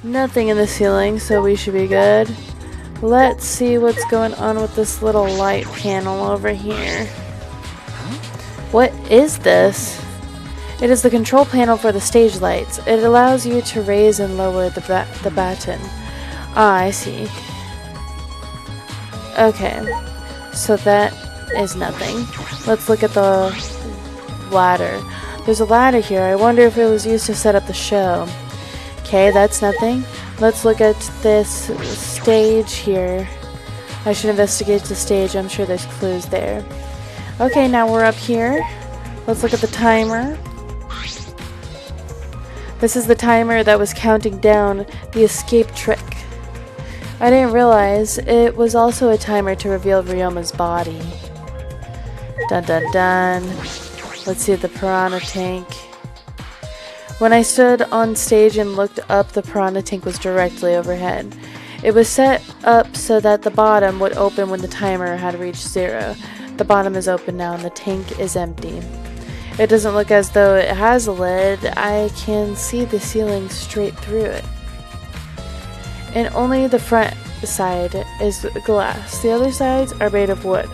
Nothing in the ceiling, so we should be good. Let's see what's going on with this little light panel over here. What is this? It is the control panel for the stage lights. It allows you to raise and lower the baton. Ah, I see. Okay, so that is nothing. Let's look at the ladder. There's a ladder here. I wonder if it was used to set up the show. Okay, that's nothing. Let's look at this stage here. I should investigate the stage. I'm sure there's clues there. Okay, now we're up here. Let's look at the timer. This is the timer that was counting down the escape trick. I didn't realize it was also a timer to reveal Ryoma's body. Dun dun dun. Let's see the piranha tank. When I stood on stage and looked up, the piranha tank was directly overhead. It was set up so that the bottom would open when the timer had reached 0. The bottom is open now and the tank is empty. It doesn't look as though it has a lid. I can see the ceiling straight through it. And only the front side is glass. The other sides are made of wood.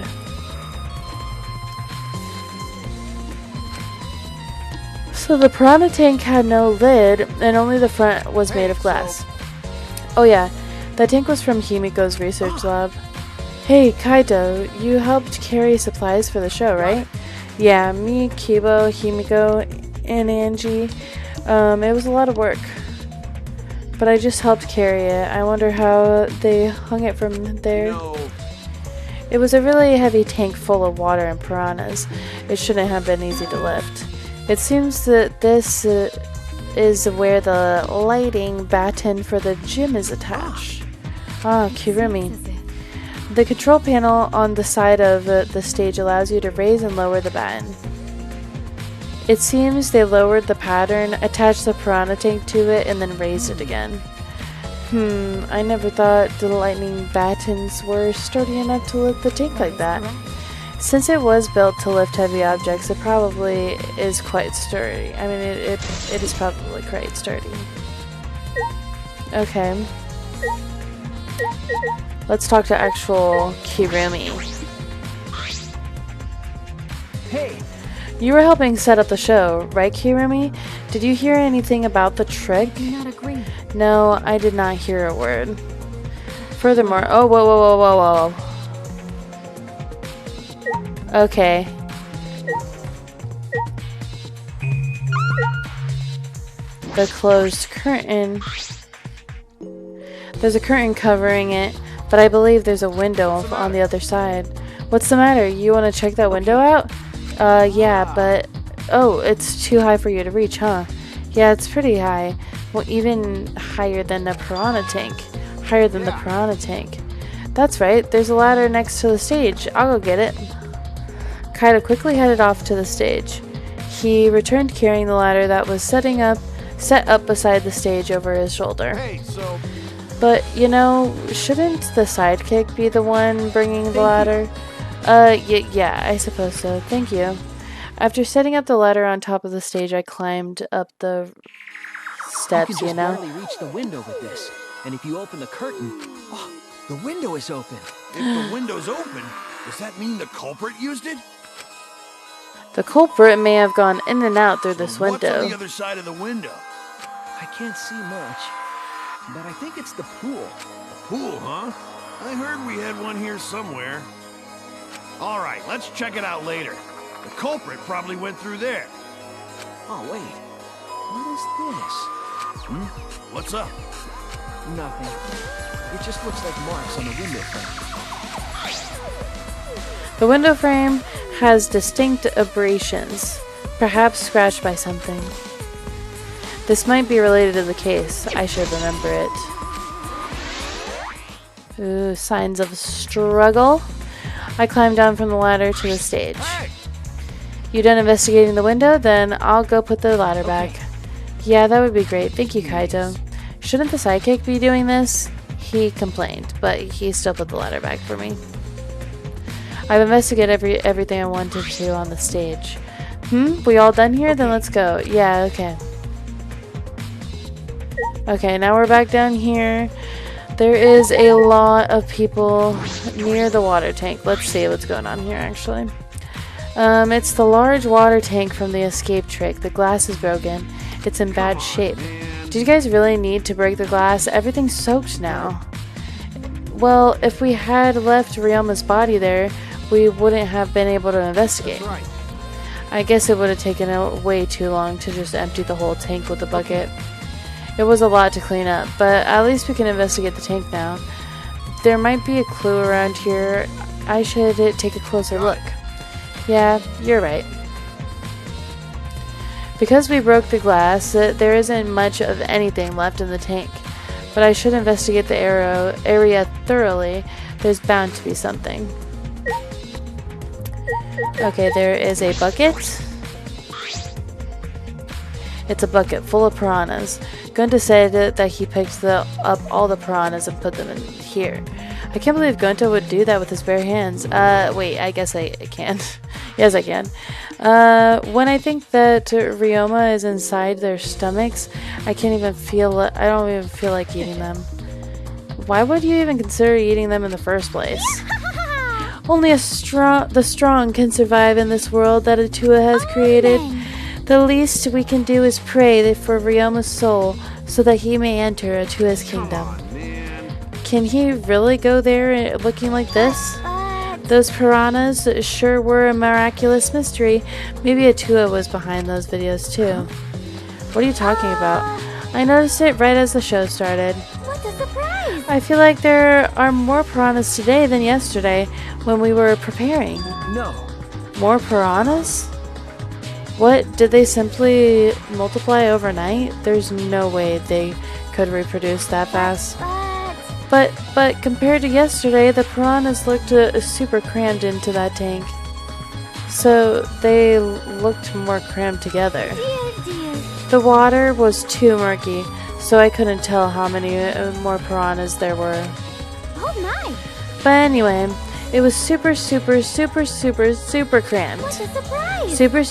So the piranha tank had no lid, and only the front was made of glass. Oh yeah, that tank was from Himiko's research lab. Hey, Kaito, you helped carry supplies for the show, right? Yeah, me, Kibo, Himiko, and Angie. It was a lot of work. But I just helped carry it. I wonder how they hung it from there. No. It was a really heavy tank full of water and piranhas. It shouldn't have been easy to lift. It seems that this is where the lighting baton for the gym is attached. Ah, Kirumi. The control panel on the side of the stage allows you to raise and lower the baton. It seems they lowered the pattern, attached the piranha tank to it, and then raised it again. I never thought the lightning batons were sturdy enough to lift the tank like that. Since it was built to lift heavy objects, it probably is quite sturdy. I mean, it is probably quite sturdy. Okay. Let's talk to actual Kirumi. Hey! You were helping set up the show, right, Kirumi? Did you hear anything about the trick? I do not agree. No, I did not hear a word. Furthermore, oh, whoa, whoa, whoa, whoa, whoa. Okay. The closed curtain. There's a curtain covering it, but I believe there's a window on the other side. What's the matter? You want to check that window out? Yeah, but... Oh, it's too high for you to reach, huh? Yeah, it's pretty high. Well, even higher than the piranha tank. Higher than the piranha tank. That's right, there's a ladder next to the stage. I'll go get it. Kaito quickly headed off to the stage. He returned carrying the ladder that was set up beside the stage over his shoulder. Hey, so... But, you know, shouldn't the sidekick be the one bringing the ladder? Yeah, I suppose so. Thank you. After setting up the ladder on top of the stage, I climbed up the steps, you know? You can just barely reach the window with this. And if you open the curtain... Oh, the window is open. If the window's open, does that mean the culprit used it? The culprit may have gone in and out through this What's window. on the other side of the window? I can't see much, but I think it's the pool. A pool, huh? I heard we had one here somewhere. All right, let's check it out later. The culprit probably went through there. Oh, wait. What is this? What's up? Nothing. It just looks like marks on the window frame. The window frame has distinct abrasions, perhaps scratched by something. This might be related to the case. I should remember it. Ooh, signs of struggle. I climbed down from the ladder to the stage. Hey! You done investigating the window? Then I'll go put the ladder back. Yeah, that would be great. Thank you, Kaito. Shouldn't the sidekick be doing this? He complained, but he still put the ladder back for me. I've investigated everything I wanted to on the stage. We all done here? Okay. Then let's go. Yeah, okay. Okay, now we're back down here. There is a lot of people near the water tank. Let's see what's going on here, actually. It's the large water tank from the escape trick. The glass is broken. It's in bad shape. Did you guys really need to break the glass? Everything's soaked now. Well, if we had left Ryoma's body there, we wouldn't have been able to investigate. That's right. I guess it would have taken way too long to just empty the whole tank with a bucket. It was a lot to clean up, but at least we can investigate the tank now. There might be a clue around here. I should take a closer look. Yeah, you're right. Because we broke the glass, there isn't much of anything left in the tank. But I should investigate the area thoroughly. There's bound to be something. Okay, there is a bucket. It's a bucket full of piranhas. Gunta said that he picked up all the piranhas and put them in here. I can't believe Gunta would do that with his bare hands. Wait, I guess I can. Yes, I can. When I think that Ryoma is inside their stomachs, I don't even feel like eating them. Why would you even consider eating them in the first place? Only the strong can survive in this world that Atua has created. The least we can do is pray for Ryoma's soul so that he may enter Atua's kingdom. Can he really go there looking like this? Those piranhas sure were a miraculous mystery. Maybe Atua was behind those videos too. What are you talking about? I noticed it right as the show started. What a surprise! I feel like there are more piranhas today than yesterday when we were preparing. No. More piranhas? What, did they simply multiply overnight? There's no way they could reproduce that fast. But compared to yesterday, the piranhas looked super crammed into that tank. So they looked more crammed together. Dear. The water was too murky, so I couldn't tell how many more piranhas there were. Oh my! But anyway, it was super crammed. What a surprise! Super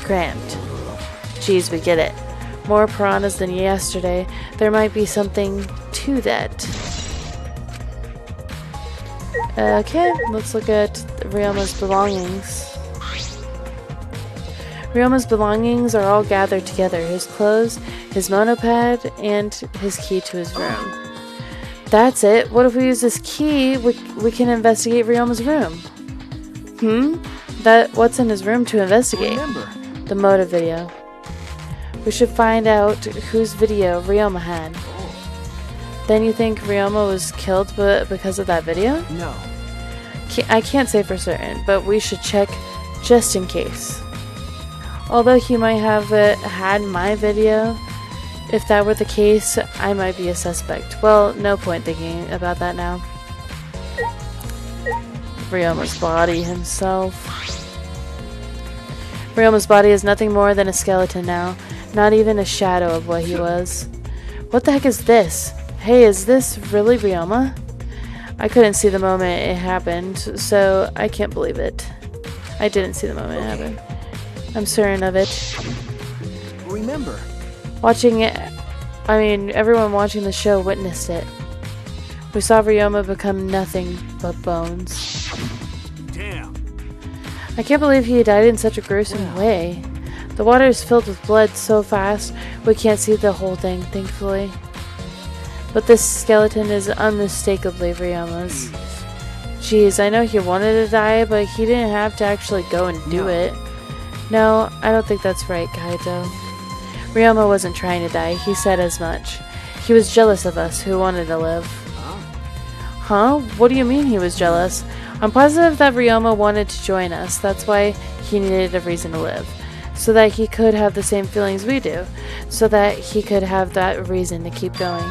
crammed. Jeez, we get it. More piranhas than yesterday. There might be something to that. Okay, let's look at Ryoma's belongings. Ryoma's belongings are all gathered together. His clothes, his monopad, and his key to his room. That's it. What if we use this key? We can investigate Ryoma's room. What's in his room to investigate? Remember. The motive video. We should find out whose video Ryoma had. Then you think Ryoma was killed because of that video? No. I can't say for certain, but we should check just in case. Although he might have had my video, if that were the case, I might be a suspect. Well, no point thinking about that now. Ryoma's body himself. Ryoma's body is nothing more than a skeleton now. Not even a shadow of what he was. What the heck is this? Hey, is this really Ryoma? I couldn't see the moment it happened, so I can't believe it. I didn't see the moment it happened. I'm certain of it. Remember. Watching it, everyone watching the show witnessed it. We saw Ryoma become nothing but bones. Damn. I can't believe he died in such a gruesome way. The water is filled with blood so fast, we can't see the whole thing, thankfully. But this skeleton is unmistakably Ryoma's. Jeez, I know he wanted to die, but he didn't have to actually go and do it. No, I don't think that's right, Kaito. Ryoma wasn't trying to die, he said as much. He was jealous of us, who wanted to live. Huh? What do you mean he was jealous? I'm positive that Ryoma wanted to join us, that's why he needed a reason to live. So that he could have the same feelings we do. So that he could have that reason to keep going.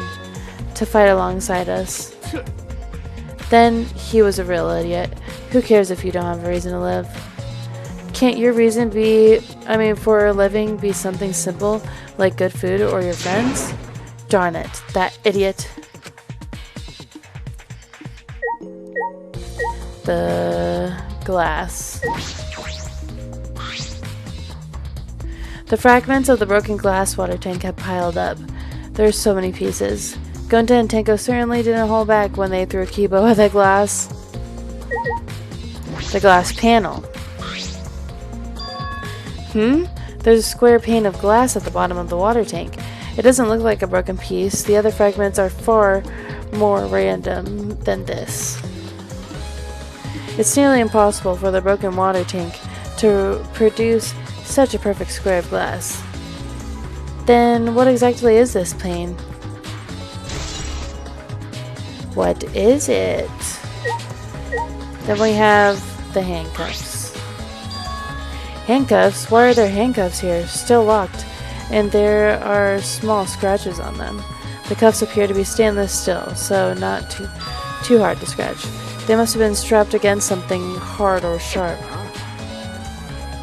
To fight alongside us. Then he was a real idiot. Who cares if you don't have a reason to live? Can't your reason for a living be something simple, like good food or your friends? Darn it, that idiot. The glass. The fragments of the broken glass water tank had piled up. There's so many pieces. Gonta and Tenko certainly didn't hold back when they threw Kibo at the glass panel. There's a square pane of glass at the bottom of the water tank. It doesn't look like a broken piece. The other fragments are far more random than this. It's nearly impossible for the broken water tank to produce such a perfect square of glass. Then what exactly is this pane? What is it? Then we have the handcuffs. Handcuffs? Why are there handcuffs here? Still locked, and there are small scratches on them. The cuffs appear to be stainless steel, so not too hard to scratch. They must have been strapped against something hard or sharp.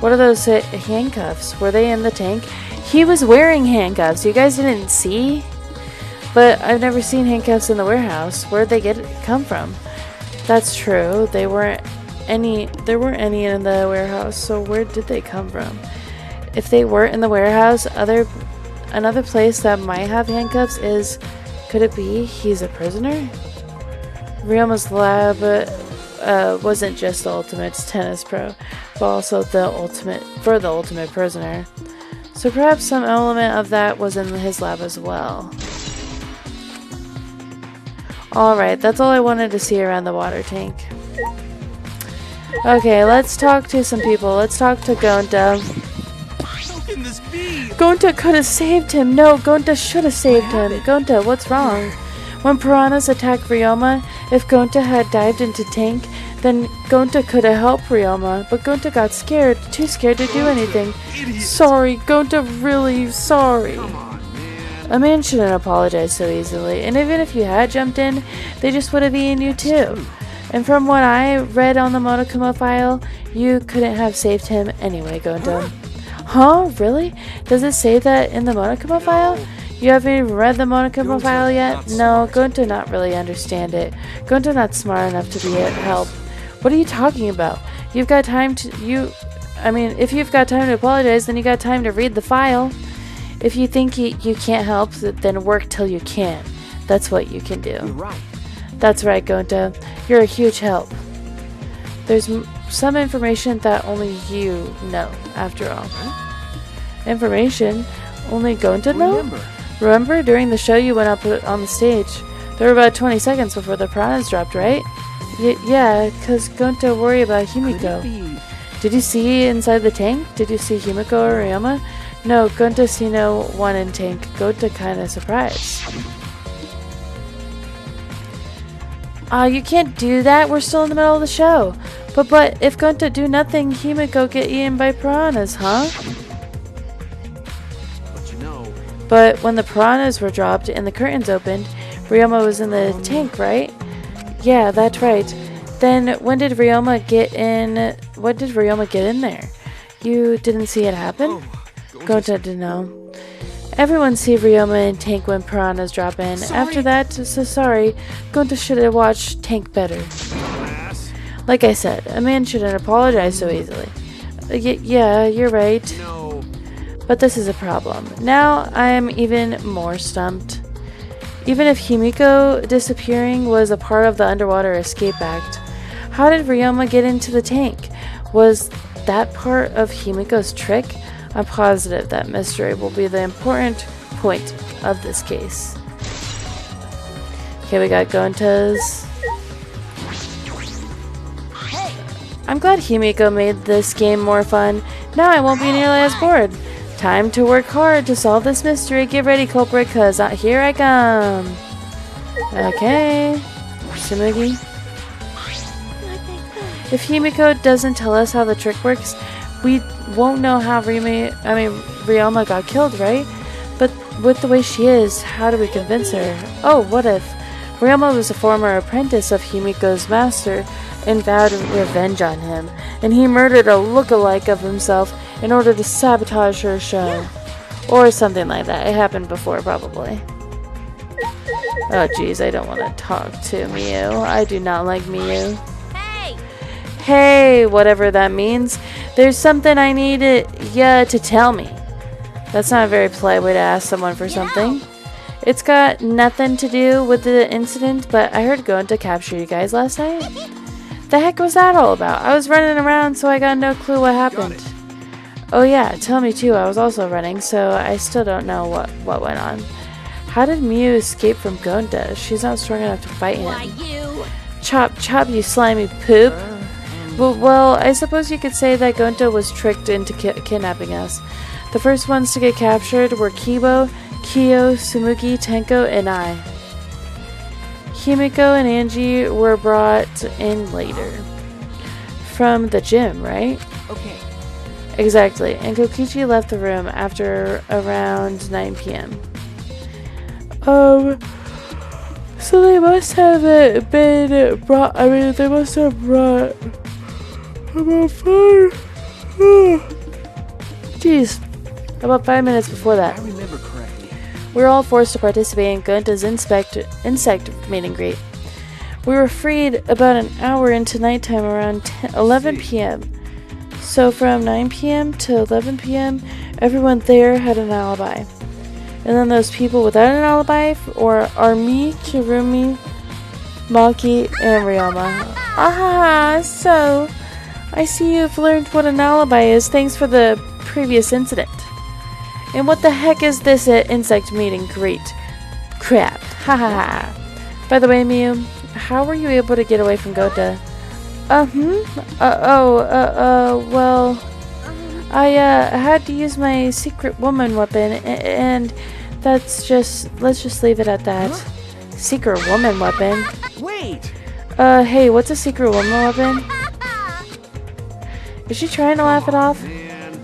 What are those handcuffs? Were they in the tank? He was wearing handcuffs. You guys didn't see? But I've never seen handcuffs in the warehouse. Where'd they come from? That's true. There weren't any in the warehouse, so where did they come from? If they weren't in the warehouse, another place that might have handcuffs is, could it be he's a prisoner? Ryoma's lab wasn't just the ultimate tennis pro, but also the ultimate prisoner. So perhaps some element of that was in his lab as well. Alright, that's all I wanted to see around the water tank. Okay, let's talk to some people. Let's talk to Gonta. How can this be? Gonta could have saved him. No, Gonta should have saved him. Gonta, what's wrong? When piranhas attacked Ryoma, if Gonta had dived into tank, then Gonta could have helped Ryoma, but Gonta got scared, too scared to do anything. Idiot. Sorry, Gonta, really sorry. Come on, man. A man shouldn't apologize so easily, and even if you had jumped in, they just would have eaten you too. And from what I read on the Monokuma file, you couldn't have saved him anyway, Gonta. Huh? Really? Does it say that in the Monokuma file? You haven't even read the Monokuma file yet? No, Gonta not really understand it. Gonta not smart enough to be of help. What are you talking about? You've got time to if you've got time to apologize, then you got time to read the file. If you think you can't help, then work till you can. That's what you can do. You're right. That's right, Gonta. You're a huge help. There's some information that only you know, after all. Information only Gonta know? Remember, during the show you went up on the stage. There were about 20 seconds before the piranhas dropped, right? Yeah, because Gonta worried about Himiko. Did you see inside the tank? Did you see Himiko or Ryoma? No, Gonta see no one in tank. Gonta kinda surprised. You can't do that. We're still in the middle of the show. But if Gonta do nothing, Himiko get eaten by piranhas, huh? But you know. But when the piranhas were dropped and the curtains opened, Ryoma was in the tank, right? Yeah, that's right. Then when did Ryoma get in? What did Ryoma get in there? You didn't see it happen? Gonta didn't know. Everyone see Ryoma in tank when piranhas drop in. Sorry. After that, so sorry. Gonta should have watched tank better. Dumbass. Like I said, a man shouldn't apologize so easily. Yeah, you're right. No. But this is a problem. Now I am even more stumped. Even if Himiko disappearing was a part of the Underwater Escape Act, how did Ryoma get into the tank? Was that part of Himiko's trick? I'm positive that mystery will be the important point of this case. Okay, we got Gonta's. I'm glad Himiko made this game more fun. Now I won't be nearly as bored. Time to work hard to solve this mystery. Get ready, culprit, cause here I come. Okay. Shimigi. If Himiko doesn't tell us how the trick works, we won't know how Ryoma got killed, right? But with the way she is, how do we convince her? Oh, what if Ryoma was a former apprentice of Himiko's master and vowed revenge on him, and he murdered a look-alike of himself in order to sabotage her show? Or something like that. It happened before, probably. Oh, jeez, I don't want to talk to Miyu. I do not like Miyu. Hey, whatever that means. There's something I need ya to tell me. That's not a very polite way to ask someone for something. It's got nothing to do with the incident, but I heard Gonta captured you guys last night. The heck was that all about? I was running around, so I got no clue what happened. Oh yeah, tell me too. I was also running, so I still don't know what went on. How did Miu escape from Gonta? She's not strong enough to fight him. Why you? Chop, chop, you slimy poop. Well, I suppose you could say that Gonta was tricked into kidnapping us. The first ones to get captured were Kibo, Kyo, Sumugi, Tenko, and I. Himiko and Angie were brought in later. From the gym, right? Okay. Exactly, and Kokichi left the room after around 9 p.m. So they must have been brought, they must have brought about 5 minutes before that. I remember correctly. We were all forced to participate in Gunta's insect meet and greet. We were freed about an hour into nighttime around 11 p.m. So from 9 p.m. to 11 p.m., everyone there had an alibi. And then those people without an alibi are me, Kirumi, Maki, and Ryoma. Aha, so I see you've learned what an alibi is thanks for the previous incident. And what the heck is this insect meet and greet? Crap. Ha ha ha. By the way, Miu, how were you able to get away from Gota? Well, I had to use my secret woman weapon, and let's just leave it at that. Secret woman weapon? Wait! Hey, what's a secret woman weapon? Is she trying to laugh it off?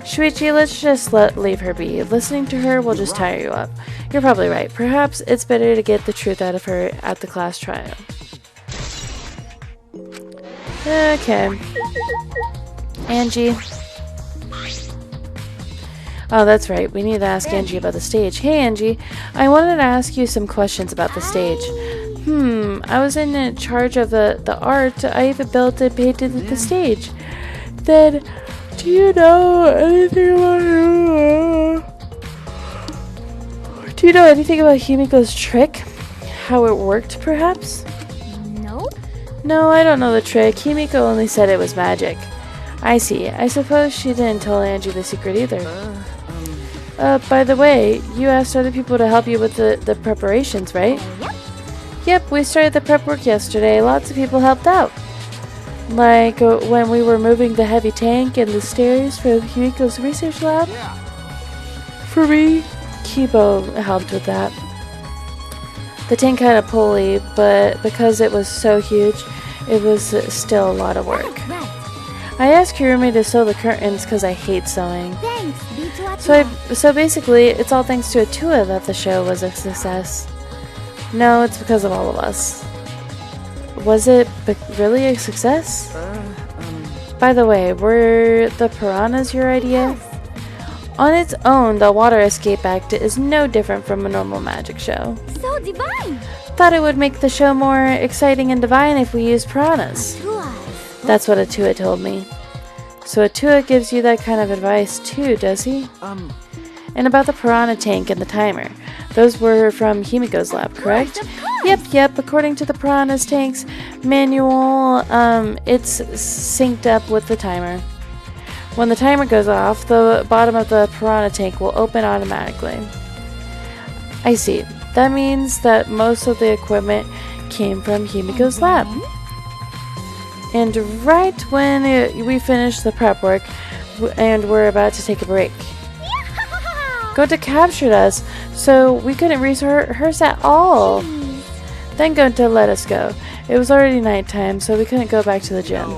Shuichi, let's just leave her be. Listening to her will just tire you up. You're probably right. Perhaps it's better to get the truth out of her at the class trial. Okay. Angie. Oh, that's right. We need to ask Angie about the stage. Hey, Angie. I wanted to ask you some questions about the stage. I was in charge of the art. I even built and painted the stage. Then, do you know anything about Himiko's trick? How it worked, perhaps? No, I don't know the trick. Himiko only said it was magic. I see. I suppose she didn't tell Angie the secret either. By the way, you asked other people to help you with the preparations, right? Yep, we started the prep work yesterday. Lots of people helped out. Like when we were moving the heavy tank and the stairs for Himiko's research lab. For me, Kibo helped with that. The tank had a pulley, but because it was so huge, it was still a lot of work. I asked Kirumi to sew the curtains because I hate sewing. So basically, it's all thanks to Atua that the show was a success. No, it's because of all of us. Was it really a success? By the way, were the piranhas your idea? On its own, the water escape act is no different from a normal magic show. So divine! Thought it would make the show more exciting and divine if we used piranhas. That's what Atua told me. So Atua gives you that kind of advice too, does he? And about the piranha tank and the timer. Those were from Himiko's lab, correct? Yep. According to the piranha's tank's manual, it's synced up with the timer. When the timer goes off, the bottom of the piranha tank will open automatically. I see. That means that most of the equipment came from Himiko's lab. And right when we finished the prep work and we're about to take a break, Gonta captured us, so we couldn't rehearse at all. Then Gonta let us go. It was already nighttime, so we couldn't go back to the gym.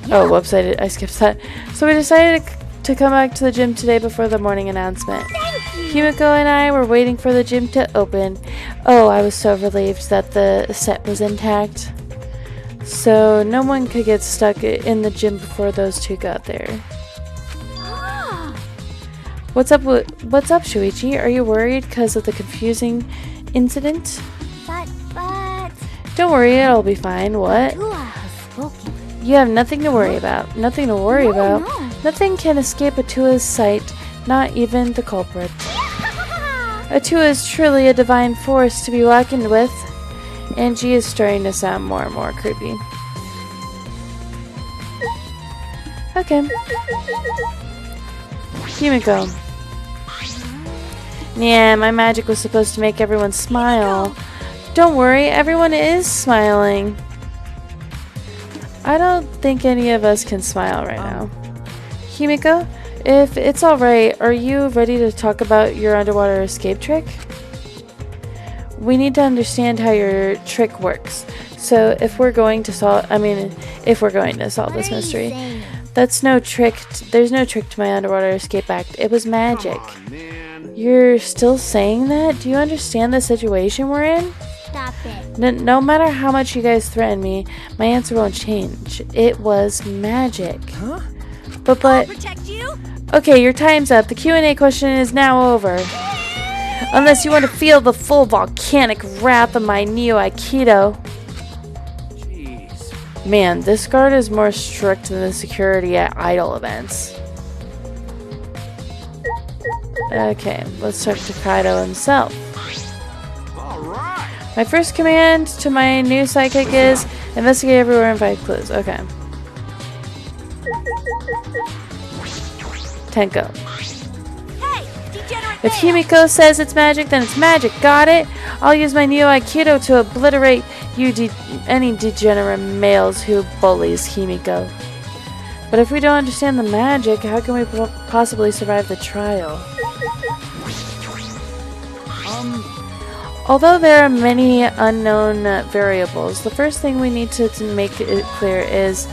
Oh, whoops, I skipped that. So we decided to come back to the gym today before the morning announcement. Himiko and I were waiting for the gym to open. Oh, I was so relieved that the set was intact. So no one could get stuck in the gym before those two got there. What's up, Shuichi? Are you worried because of the confusing incident? But... Don't worry, it'll be fine. What? You have nothing to worry about. Nothing to worry about? No. Nothing can escape Atua's sight, not even the culprit. A two is truly a divine force to be reckoned with. And G is starting to sound more and more creepy. Okay. Himiko. Yeah, my magic was supposed to make everyone smile. Don't worry, everyone is smiling. I don't think any of us can smile right now. Himiko, if it's alright, are you ready to talk about your underwater escape trick? We need to understand how your trick works. So if we're going to solve this mystery, that's no trick. There's no trick to my underwater escape act. It was magic. Come on, man. You're still saying that? Do you understand the situation we're in? Stop it. No matter how much you guys threaten me, my answer won't change. It was magic. Huh? But Protect you? okay, your time's up. The Q&A question is now over. Unless you want to feel the full volcanic wrath of my Neo Aikido. Jeez. Man, this guard is more strict than the security at idol events. Okay, let's talk to Kaido himself. All right. My first command to my new sidekick is investigate everywhere and find clues. Okay. Tenko. Hey, degenerate If male. Himiko says it's magic, then it's magic. Got it? I'll use my Neo Aikido to obliterate any degenerate males who bullies Himiko. But if we don't understand the magic, how can we possibly survive the trial? Although there are many unknown variables, the first thing we need to make it clear is,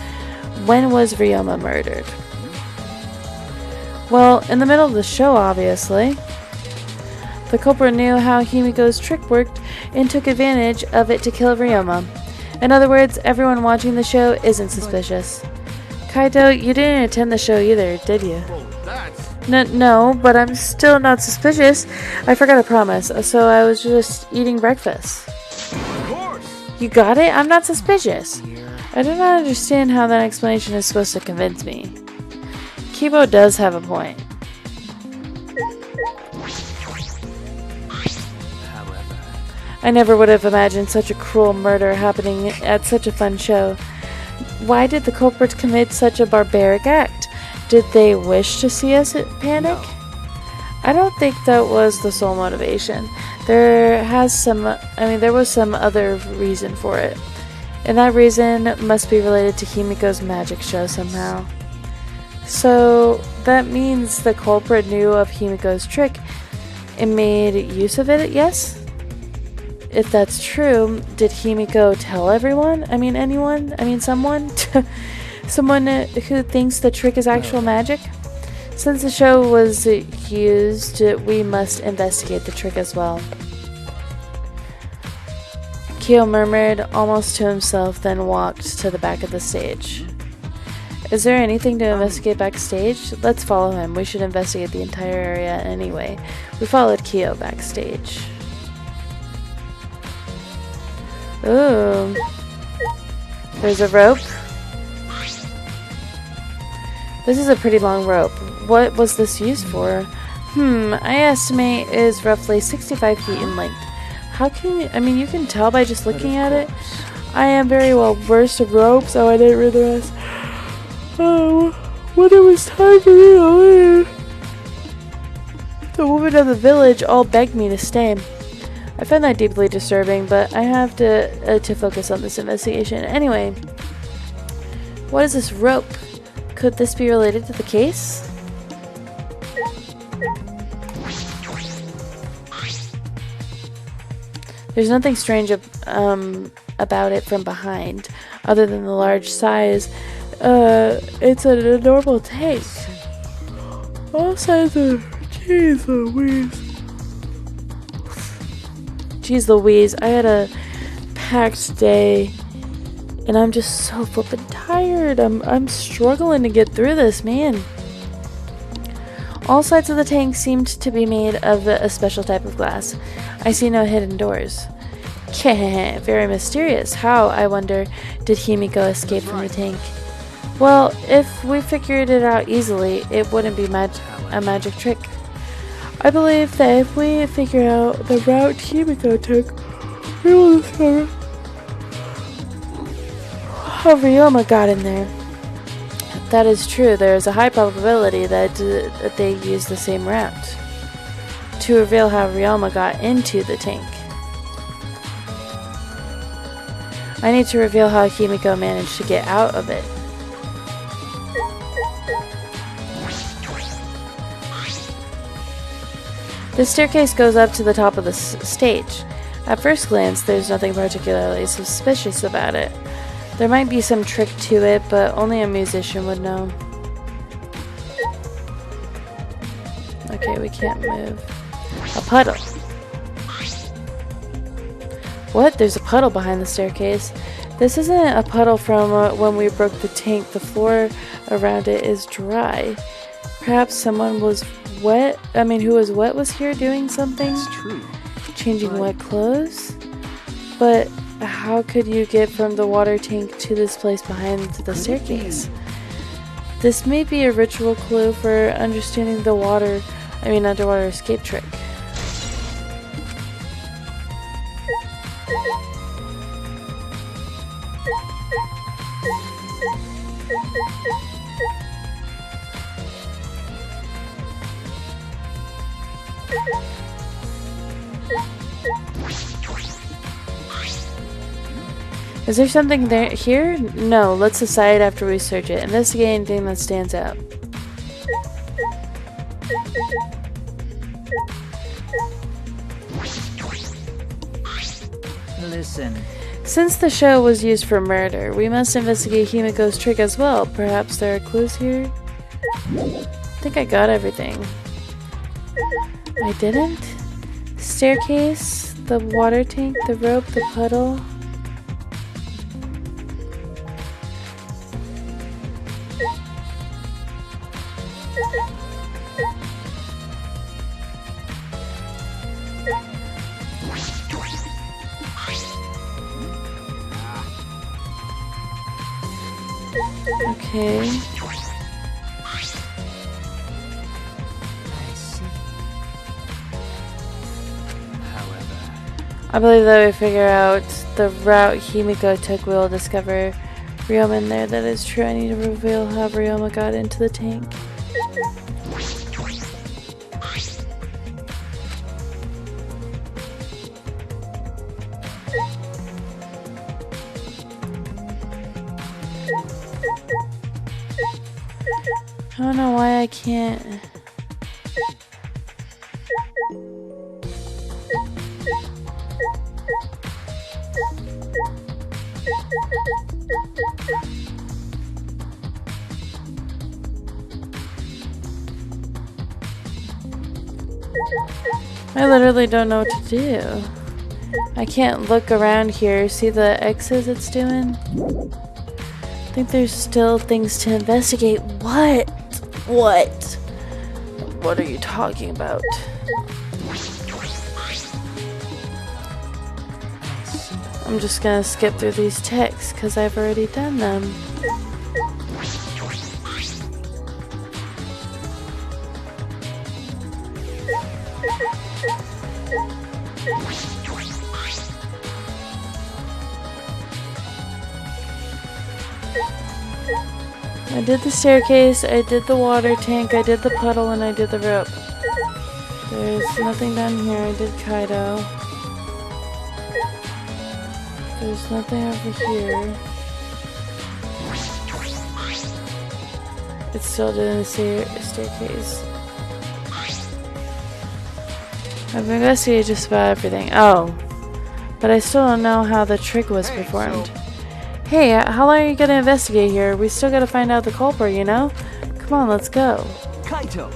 when was Ryoma murdered? Well, in the middle of the show, obviously. The culprit knew how Himiko's trick worked and took advantage of it to kill Ryoma. In other words, everyone watching the show isn't suspicious. Kaito, you didn't attend the show either, did you? Well, that's... No, but I'm still not suspicious. I forgot a promise, so I was just eating breakfast. Of course. You got it? I'm not suspicious. I do not understand how that explanation is supposed to convince me. Kibo does have a point. However, I never would have imagined such a cruel murder happening at such a fun show. Why did the culprits commit such a barbaric act? Did they wish to see us panic? I don't think that was the sole motivation. There was some other reason for it. And that reason must be related to Himiko's magic show somehow. So that means the culprit knew of Himiko's trick and made use of it, yes? If that's true, did Himiko tell everyone? Someone? Someone who thinks the trick is actual magic? Since the show was used, we must investigate the trick as well. Kyo murmured almost to himself, then walked to the back of the stage. Is there anything to investigate backstage? Let's follow him. We should investigate the entire area anyway. We followed Kyo backstage. Ooh. There's a rope. This is a pretty long rope. What was this used for? I estimate is roughly 65 feet in length. How can you, you can tell by just looking at it. I am very well versed in ropes, so I didn't realize. Oh, when it was time for me to leave, the women of the village all begged me to stay. I find that deeply disturbing, but I have to focus on this investigation. Anyway, what is this rope? Could this be related to the case? There's nothing strange about it from behind, other than the large size. It's a normal tank. All sides are... Jeez Louise. Jeez Louise, I had a packed day, and I'm just so flippin' tired. I'm struggling to get through this, man. All sides of the tank seemed to be made of a special type of glass. I see no hidden doors. Very mysterious. How, I wonder, did Himiko escape from the tank? Well, if we figured it out easily, it wouldn't be a magic trick. I believe that if we figure out the route Himiko took, we will discover how Ryoma got in there. If that is true, there is a high probability that they used the same route to reveal how Ryoma got into the tank. I need to reveal how Himiko managed to get out of it. The staircase goes up to the top of the stage. At first glance, there's nothing particularly suspicious about it. There might be some trick to it, but only a musician would know. Okay, we can't move. A puddle. What? There's a puddle behind the staircase. This isn't a puddle from when we broke the tank. The floor around it is dry. Perhaps someone was wet? Who was wet was here doing something? That's true. Changing wet clothes? But how could you get from the water tank to this place behind the staircase? This may be a ritual clue for understanding the underwater escape trick. Is there something there here? No, let's decide after we search it. Investigate anything that stands out. Listen. Since the show was used for murder, we must investigate Himiko's trick as well. Perhaps there are clues here? I think I got everything. I didn't? Staircase, the water tank, the rope, the puddle. Okay. I see. However, I believe that we figure out the route Himiko took, we'll discover Ryoma in there. That is true. I need to reveal how Ryoma got into the tank. I don't know why I can't. I literally don't know what to do. I can't look around here. See the X's it's doing? I think there's still things to investigate. What? What? What are you talking about? I'm just gonna skip through these texts because I've already done them. I did the staircase, I did the water tank, I did the puddle, and I did the rope. There's nothing down here. I did Kaido. There's nothing over here. It's still doing the staircase. I've investigated just about everything. Oh, but I still don't know how the trick was performed. Hey, how long are you gonna investigate here? We still gotta find out the culprit, you know? Come on, let's go. Kaito.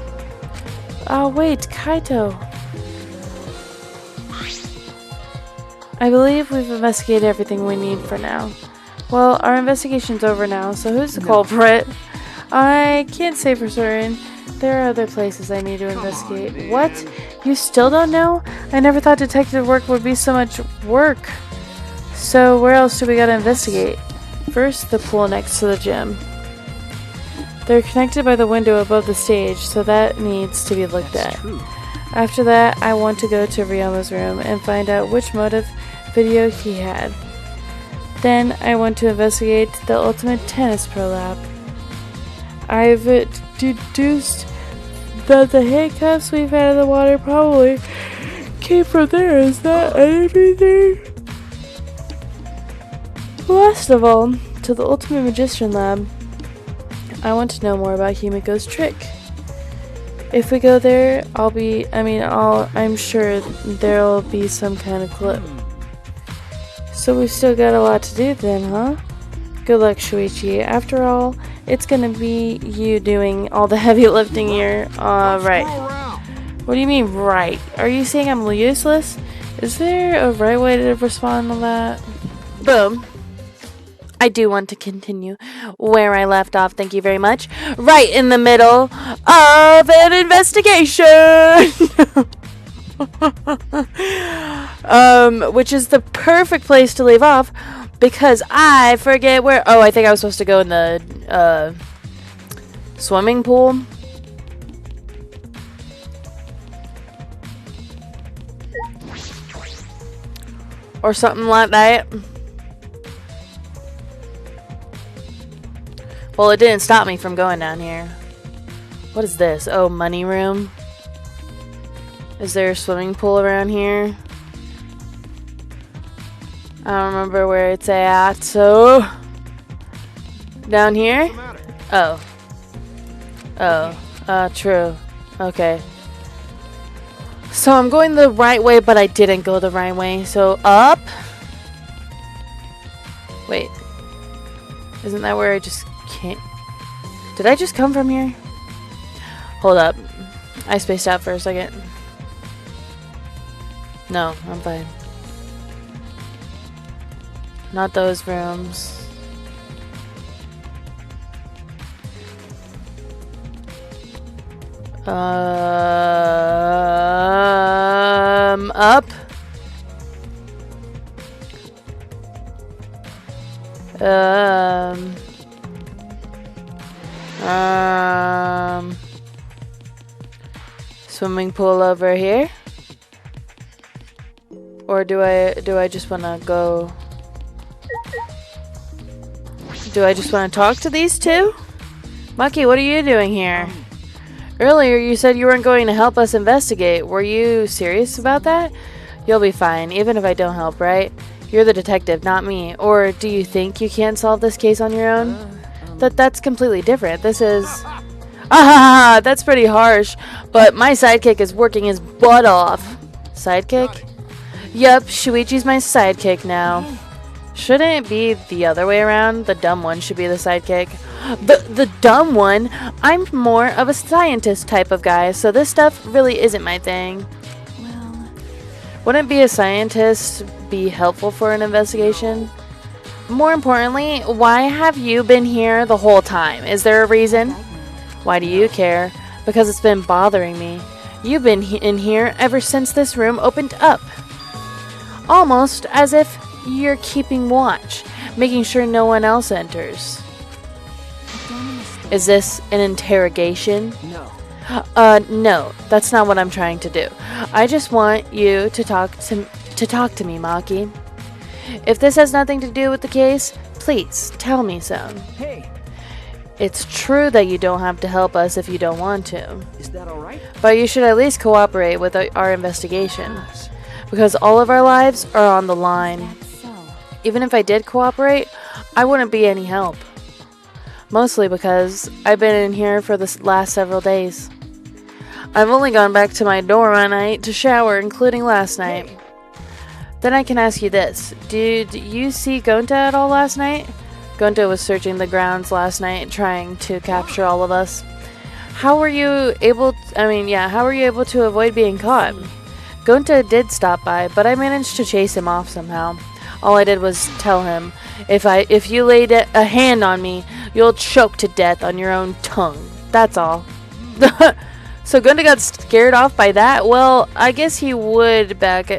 Oh, wait, Kaito. I believe we've investigated everything we need for now. Well, our investigation's over now, so who's the culprit? I can't say for certain. There are other places I need to investigate. What? You still don't know? I never thought detective work would be so much work. So where else do we gotta investigate? First, the pool next to the gym. They're connected by the window above the stage, so that needs to be looked at. True. After that, I want to go to Ryama's room and find out which motive video he had. Then I want to investigate the ultimate tennis pro lab. I've deduced that the handcuffs we've had in the water probably came from there. Is that everything? Last of all, to the ultimate magician lab. I want to know more about Himiko's trick. If we go there, I'm sure there'll be some kind of clue. So we've still got a lot to do then, huh? Good luck, Shuichi. After all, it's gonna be you doing all the heavy lifting here. Right. What do you mean, right? Are you saying I'm useless? Is there a right way to respond to that? Boom. I do want to continue where I left off, thank you very much. Right in the middle of an investigation! Which is the perfect place to leave off, because I forget where... Oh, I think I was supposed to go in the, swimming pool. Or something like that. Well, it didn't stop me from going down here. What is this? Oh, money room. Is there a swimming pool around here? I don't remember where it's at, so... Down here? Oh. Oh. True. Okay. So I'm going the right way, but I didn't go the right way. So, up? Wait. Isn't that where I just... Can't. Did I just come from here? Hold up. I spaced out for a second. No, I'm fine. Not those rooms. Up. Swimming pool over here. Or do I just want to go? Do I just want to talk to these two? Maki, what are you doing here? Earlier you said you weren't going to help us investigate. Were you serious about that? You'll be fine, even if I don't help, right? You're the detective, not me. Or do you think you can't solve this case on your own? That's completely different. This is... Ah, that's pretty harsh. But my sidekick is working his butt off. Sidekick? Yup, Shuichi's my sidekick now. Shouldn't it be the other way around? The dumb one should be the sidekick. The dumb one? I'm more of a scientist type of guy, so this stuff really isn't my thing. Well, wouldn't be a scientist be helpful for an investigation? More importantly, why have you been here the whole time? Is there a reason? Why do you care? Because it's been bothering me. You've been in here ever since this room opened up. Almost as if you're keeping watch, making sure no one else enters. Is this an interrogation? No. No, that's not what I'm trying to do. I just want you to talk to me, Maki. If this has nothing to do with the case, please tell me so. Hey, It's true that you don't have to help us if you don't want to. is that all right? But you should at least cooperate with our investigation. Because all of our lives are on the line. Even if I did cooperate, I wouldn't be any help. Mostly because I've been in here for the last several days. I've only gone back to my dorm at night to shower, including last night. Then I can ask you this. Did you see Gonta at all last night? Gonta was searching the grounds last night, trying to capture all of us. How were you able to avoid being caught? Gonta did stop by, but I managed to chase him off somehow. All I did was tell him, if you laid a hand on me, you'll choke to death on your own tongue. That's all. So Gonta got scared off by that? Well, I guess he would hold back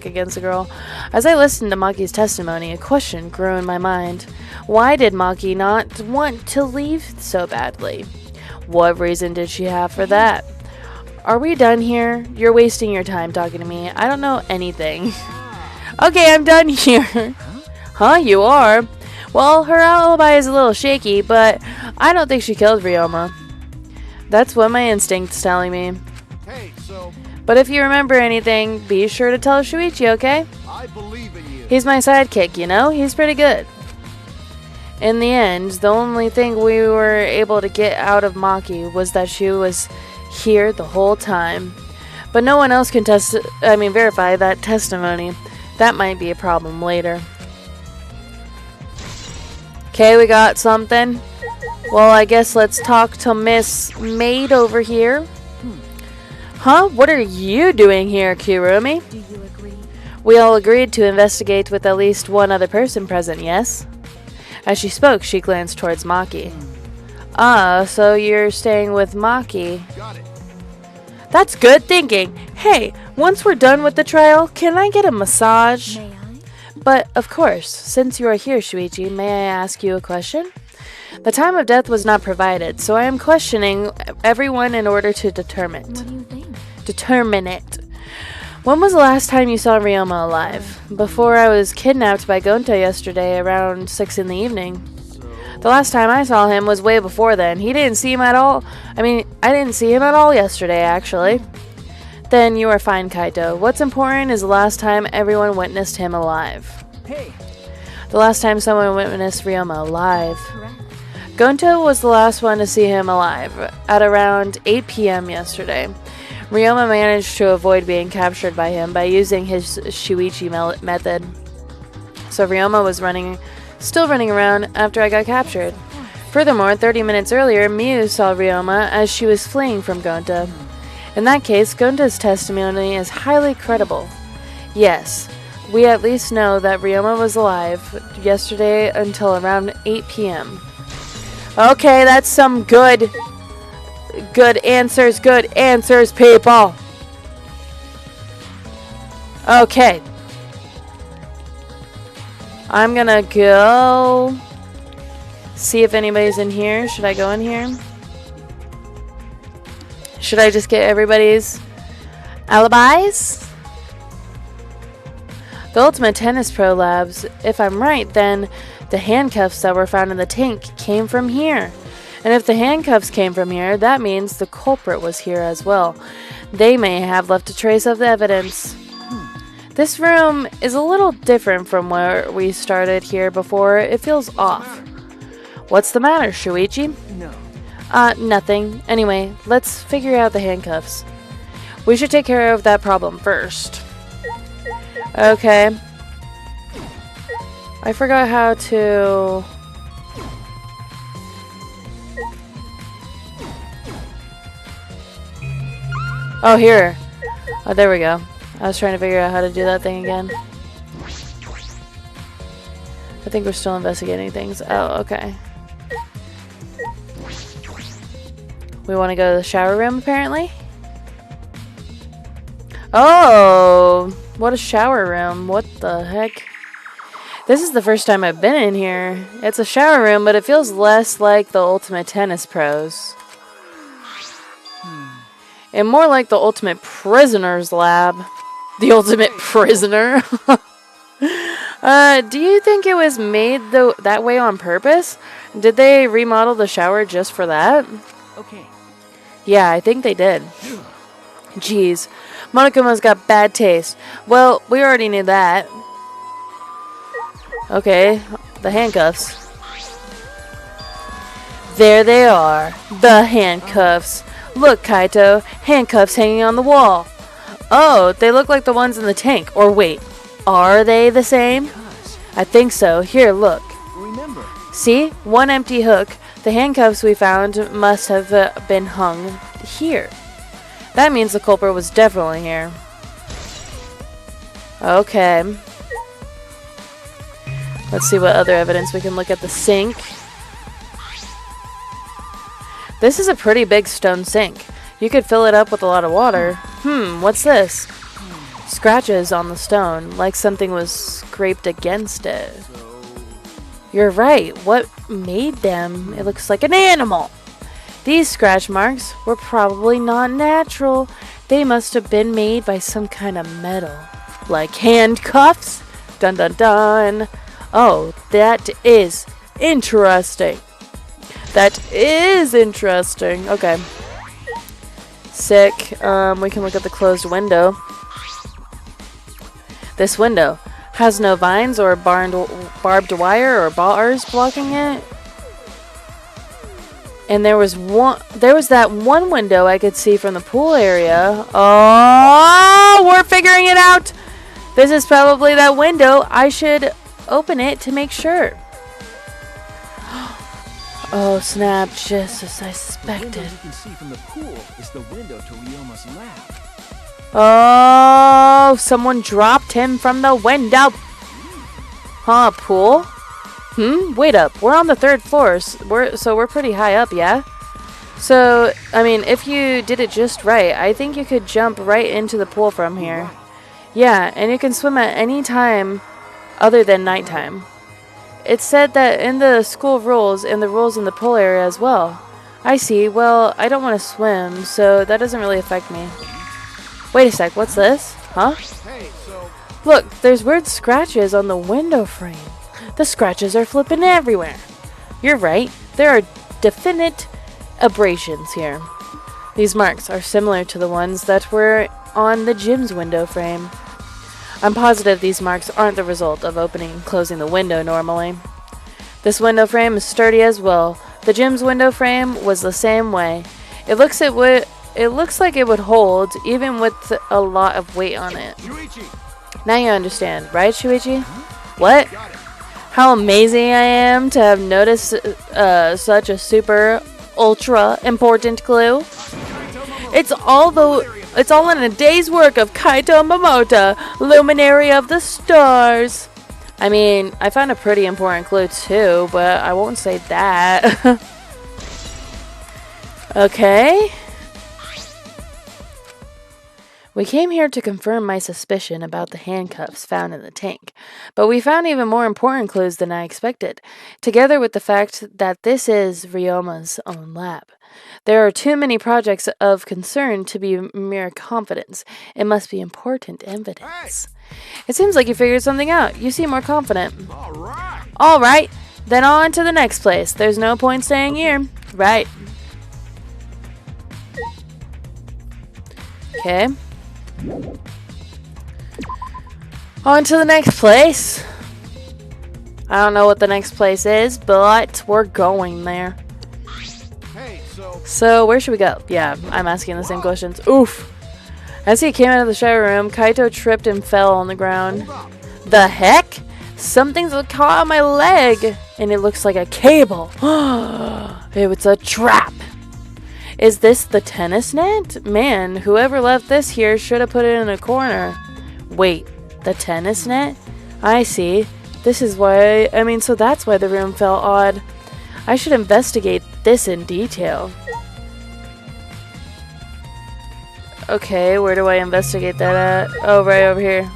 against a girl. As I listened to Maki's testimony, a question grew in my mind. Why did Maki not want to leave so badly? What reason did she have for that? Are we done here? You're wasting your time talking to me. I don't know anything. Okay, I'm done here. Huh? You are? Well, her alibi is a little shaky, but I don't think she killed Ryoma. That's what my instinct's telling me. Hey, so But if you remember anything, be sure to tell Shuichi, okay? I believe in you. He's my sidekick, you know? He's pretty good. In the end, the only thing we were able to get out of Maki was that she was here the whole time. But no one else can verify that testimony. That might be a problem later. Okay, we got something. Well, I guess let's talk to Miss Maid over here. Huh? What are you doing here, Kirumi? Do you agree? We all agreed to investigate with at least one other person present, yes? As she spoke, she glanced towards Maki. Ah, so you're staying with Maki. Got it. That's good thinking. Hey, once we're done with the trial, can I get a massage? May I? But, of course, since you are here, Shuichi, may I ask you a question? The time of death was not provided, so I am questioning everyone in order to determine What do you think? it. When was the last time you saw Ryoma alive? Before I was kidnapped by Gonta yesterday around 6 in the evening. The last time I saw him was way before then. He didn't see him at all. I didn't see him at all yesterday, actually. Then you are fine, Kaito. What's important is the last time everyone witnessed him alive. Hey, The last time someone witnessed Ryoma alive. Correct. Gonta was the last one to see him alive, at around 8 p.m. yesterday. Ryoma managed to avoid being captured by him by using his Shuichi method. So Ryoma was still running around after I got captured. Furthermore, 30 minutes earlier, Miu saw Ryoma as she was fleeing from Gonta. In that case, Gonta's testimony is highly credible. Yes, we at least know that Ryoma was alive yesterday until around 8 p.m. Okay, that's some good answers, people. Okay. I'm gonna go see if anybody's in here. Should I go in here? Should I just get everybody's alibis? The Ultimate Tennis Pro Labs. If I'm right, then the handcuffs that were found in the tank came from here. And if the handcuffs came from here, that means the culprit was here as well. They may have left a trace of the evidence. This room is a little different from where we started here before. It feels off. What's the matter, Shuichi? no. Nothing. Anyway, let's figure out the handcuffs. We should take care of that problem first. Okay. I forgot how to... Oh, here. Oh, there we go. I was trying to figure out how to do that thing again. I think we're still investigating things. Oh, okay. We want to go to the shower room, apparently. Oh, what a shower room. What the heck? This is the first time I've been in here. It's a shower room, but it feels less like the Ultimate Tennis Pros. And more like the Ultimate Prisoner's Lab. The Ultimate Prisoner. Do you think it was made that way on purpose? Did they remodel the shower just for that? Okay. Yeah, I think they did. Jeez. Monokuma's got bad taste. Well, we already knew that. Okay, the handcuffs. There they are. The handcuffs. Look, Kaito. Handcuffs hanging on the wall. Oh, they look like the ones in the tank. Or wait, are they the same? I think so. Here, look. Remember. See? One empty hook. The handcuffs we found must have been hung here. That means the culprit was definitely here. Okay. Let's see what other evidence we can look at. The sink. This is a pretty big stone sink. You could fill it up with a lot of water. What's this? Scratches on the stone, like something was scraped against it. You're right. What made them? It looks like an animal. These scratch marks were probably not natural. They must have been made by some kind of metal. Like handcuffs? Dun dun dun. Oh, that is interesting. That is interesting. Okay. Sick. We can look at the closed window. This window has no vines or barbed wire or bars blocking it. And there was that one window I could see from the pool area. Oh, we're figuring it out. This is probably that window. I should open it to make sure. Oh, snap, just as I suspected. The window you can see from the pool is the window to Ryoma's lab. Oh, someone dropped him from the window. Huh, pool? Wait up. We're on the 3rd floor, so we're pretty high up, yeah? So, I mean, if you did it just right, I think you could jump right into the pool from here. Yeah, and you can swim at any time other than nighttime. It said that in the school rules and the rules in the pool area as well. I see. Well, I don't want to swim, so that doesn't really affect me. Wait a sec. What's this? Huh? Look, there's weird scratches on the window frame. The scratches are flipping everywhere. You're right. There are definite abrasions here. These marks are similar to the ones that were on the gym's window frame. I'm positive these marks aren't the result of opening and closing the window normally. This window frame is sturdy as well. The gym's window frame was the same way. It looks like it would hold even with a lot of weight on it. Now you understand, right, Shuichi? What? How amazing I am to have noticed such a super ultra important clue. It's all in a day's work of Kaito Momota, luminary of the stars. I mean, I found a pretty important clue too, but I won't say that. Okay. We came here to confirm my suspicion about the handcuffs found in the tank, but we found even more important clues than I expected, together with the fact that this is Ryoma's own lab. There are too many projects of concern to be mere confidence. It must be important evidence. It seems like you figured something out. You seem more confident. All right. Then on to the next place. There's no point staying here. Right. Okay. On to the next place. I don't know what the next place is, but we're going there. So where should we go? Yeah, I'm asking the same questions. Oof. As he came out of the shower room, Kaito tripped and fell on the ground. The heck? Something's caught on my leg, and it looks like a cable. It's a trap. Is this the tennis net? Man, whoever left this here should have put it in a corner. Wait, the tennis net? I see. This is why, so that's why the room felt odd. I should investigate this in detail. Okay, where do I investigate that at? Oh, right over here.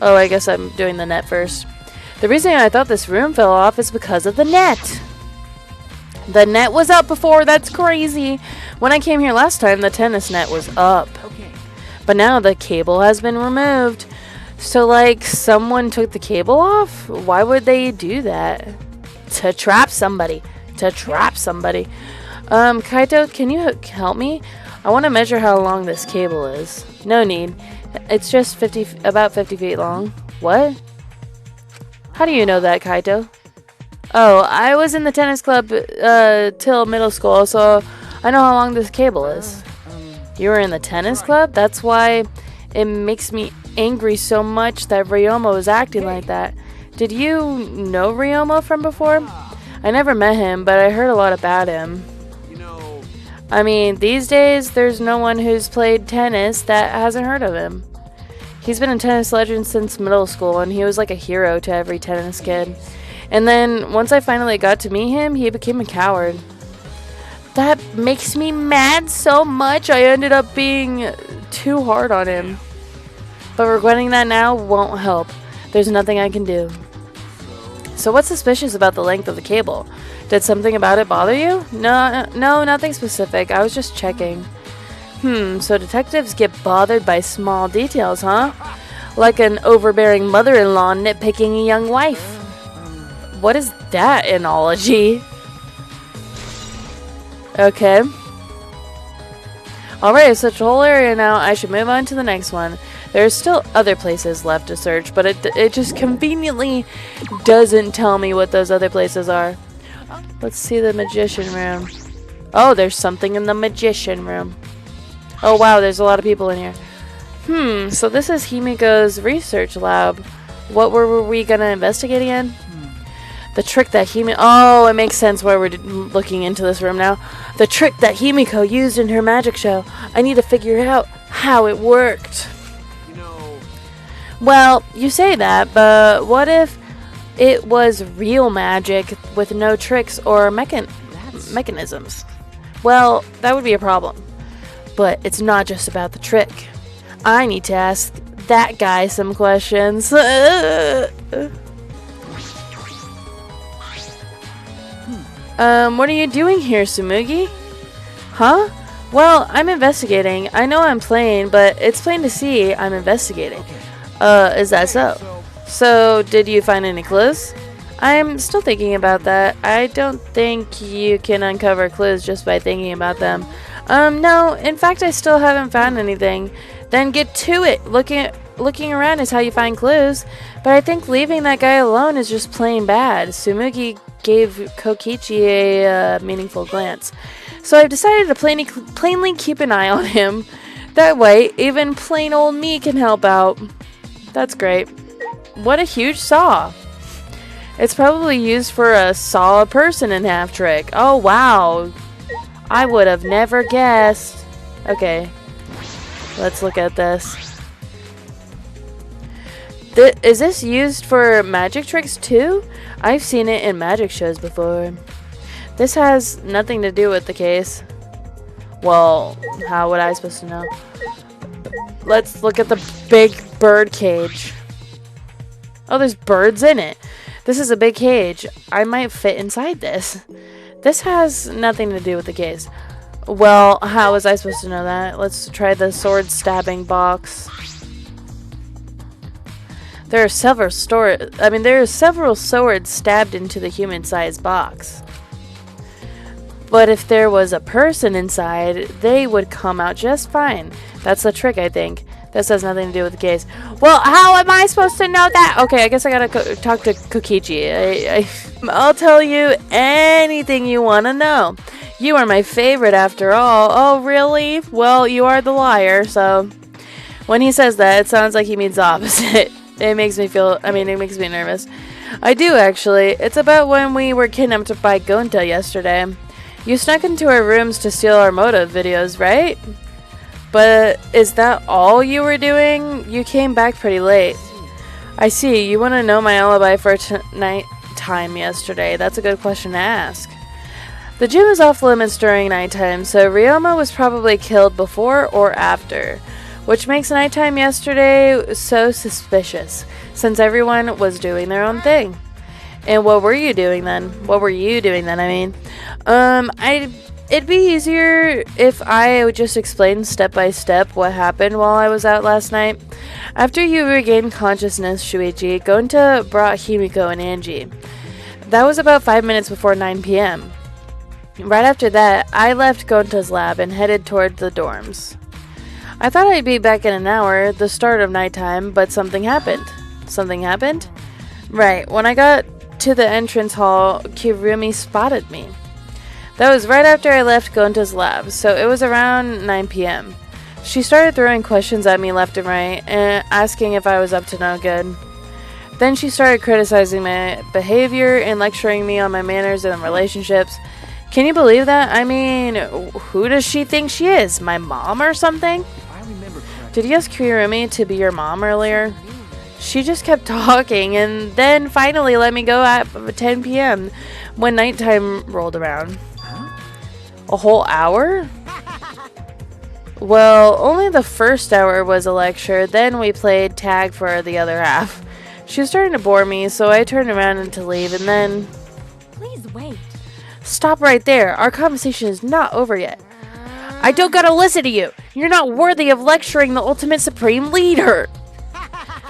Oh, I guess I'm doing the net first. The reason I thought this room fell off is because of the net. The net was up before. That's crazy. When I came here last time, the tennis net was up. But now the cable has been removed. So, like, someone took the cable off? Why would they do that? To trap somebody. To trap somebody. Kaito, can you help me? I want to measure how long this cable is. No need. It's just about 50 feet long. What? How do you know that, Kaito? Oh, I was in the tennis club till middle school, so I know how long this cable is. You were in the tennis club? That's why it makes me angry so much that Ryoma was acting like that. Did you know Ryoma from before? I never met him, but I heard a lot about him. I mean, these days, there's no one who's played tennis that hasn't heard of him. He's been a tennis legend since middle school, and he was like a hero to every tennis kid. And then, once I finally got to meet him, he became a coward. That makes me mad so much, I ended up being too hard on him. But regretting that now won't help. There's nothing I can do. So what's suspicious about the length of the cable? Did something about it bother you? No, nothing specific. I was just checking. So detectives get bothered by small details, huh? Like an overbearing mother-in-law nitpicking a young wife. What is that analogy? Okay. Alright, I've searched the whole area now. I should move on to the next one. There's still other places left to search, but it just conveniently doesn't tell me what those other places are. Let's see the magician room. Oh, there's something in the magician room. Oh wow, there's a lot of people in here. So this is Himiko's research lab. What were we gonna investigate again? The trick that Oh, it makes sense why we're looking into this room now. The trick that Himiko used in her magic show. I need to figure out how it worked. Well, you say that, but what if it was real magic with no tricks or mechanisms? Well, that would be a problem. But it's not just about the trick. I need to ask that guy some questions. What are you doing here, Tsumugi? Huh? Well, I'm investigating. I know I'm playing, but it's plain to see I'm investigating. Is that so? So, did you find any clues? I'm still thinking about that. I don't think you can uncover clues just by thinking about them. No, in fact, I still haven't found anything. Then get to it. Looking around is how you find clues. But I think leaving that guy alone is just plain bad. Tsumugi gave Kokichi a meaningful glance. So I've decided to plainly keep an eye on him. That way, even plain old me can help out. That's great. What a huge saw. It's probably used for a saw a person in half trick. Oh, wow. I would have never guessed. Okay. Let's look at this. Is this used for magic tricks too? I've seen it in magic shows before. This has nothing to do with the case. Well, how would I supposed to know? Let's look at the big bird cage. Oh, there's birds in it. This is a big cage. I might fit inside this. This has nothing to do with the case. Well, how was I supposed to know that? Let's try the sword stabbing box. There are several swords stabbed into the human-sized box. But if there was a person inside, they would come out just fine. That's the trick, I think. This has nothing to do with the case. Well, how am I supposed to know that? Okay, I guess I gotta talk to Kokichi. I'll tell you anything you want to know. You are my favorite after all. Oh, really? Well, you are the liar, so... When he says that, it sounds like he means the opposite. It makes me nervous. I do, actually. It's about when we were kidnapped by Gonta yesterday. You snuck into our rooms to steal our motive videos, right? But is that all you were doing? You came back pretty late. I see. You want to know my alibi for night time yesterday. That's a good question to ask. The gym is off limits during nighttime, so Ryoma was probably killed before or after, which makes nighttime yesterday so suspicious, since everyone was doing their own thing. And what were you doing then? I mean, it'd be easier if I would just explain step by step what happened while I was out last night. After you regained consciousness, Shuichi, Gonta brought Himiko and Angie. That was about 5 minutes before 9 p.m. Right after that, I left Gonta's lab and headed toward the dorms. I thought I'd be back in an hour, the start of nighttime, but something happened. Something happened? Right, when I got to the entrance hall, Kirumi spotted me. That was right after I left Gonta's lab, so it was around 9 p.m. She started throwing questions at me left and right, and asking if I was up to no good. Then she started criticizing my behavior and lecturing me on my manners and relationships. Can you believe that? I mean, who does she think she is? My mom or something? Did you ask Kirumi to be your mom earlier? She just kept talking and then finally let me go at 10 p.m. when nighttime rolled around. A whole hour? Well, only the first hour was a lecture, then we played tag for the other half. She was starting to bore me, so I turned around to leave, and then... Please wait. Stop right there. Our conversation is not over yet. I don't gotta listen to you. You're not worthy of lecturing the ultimate supreme leader.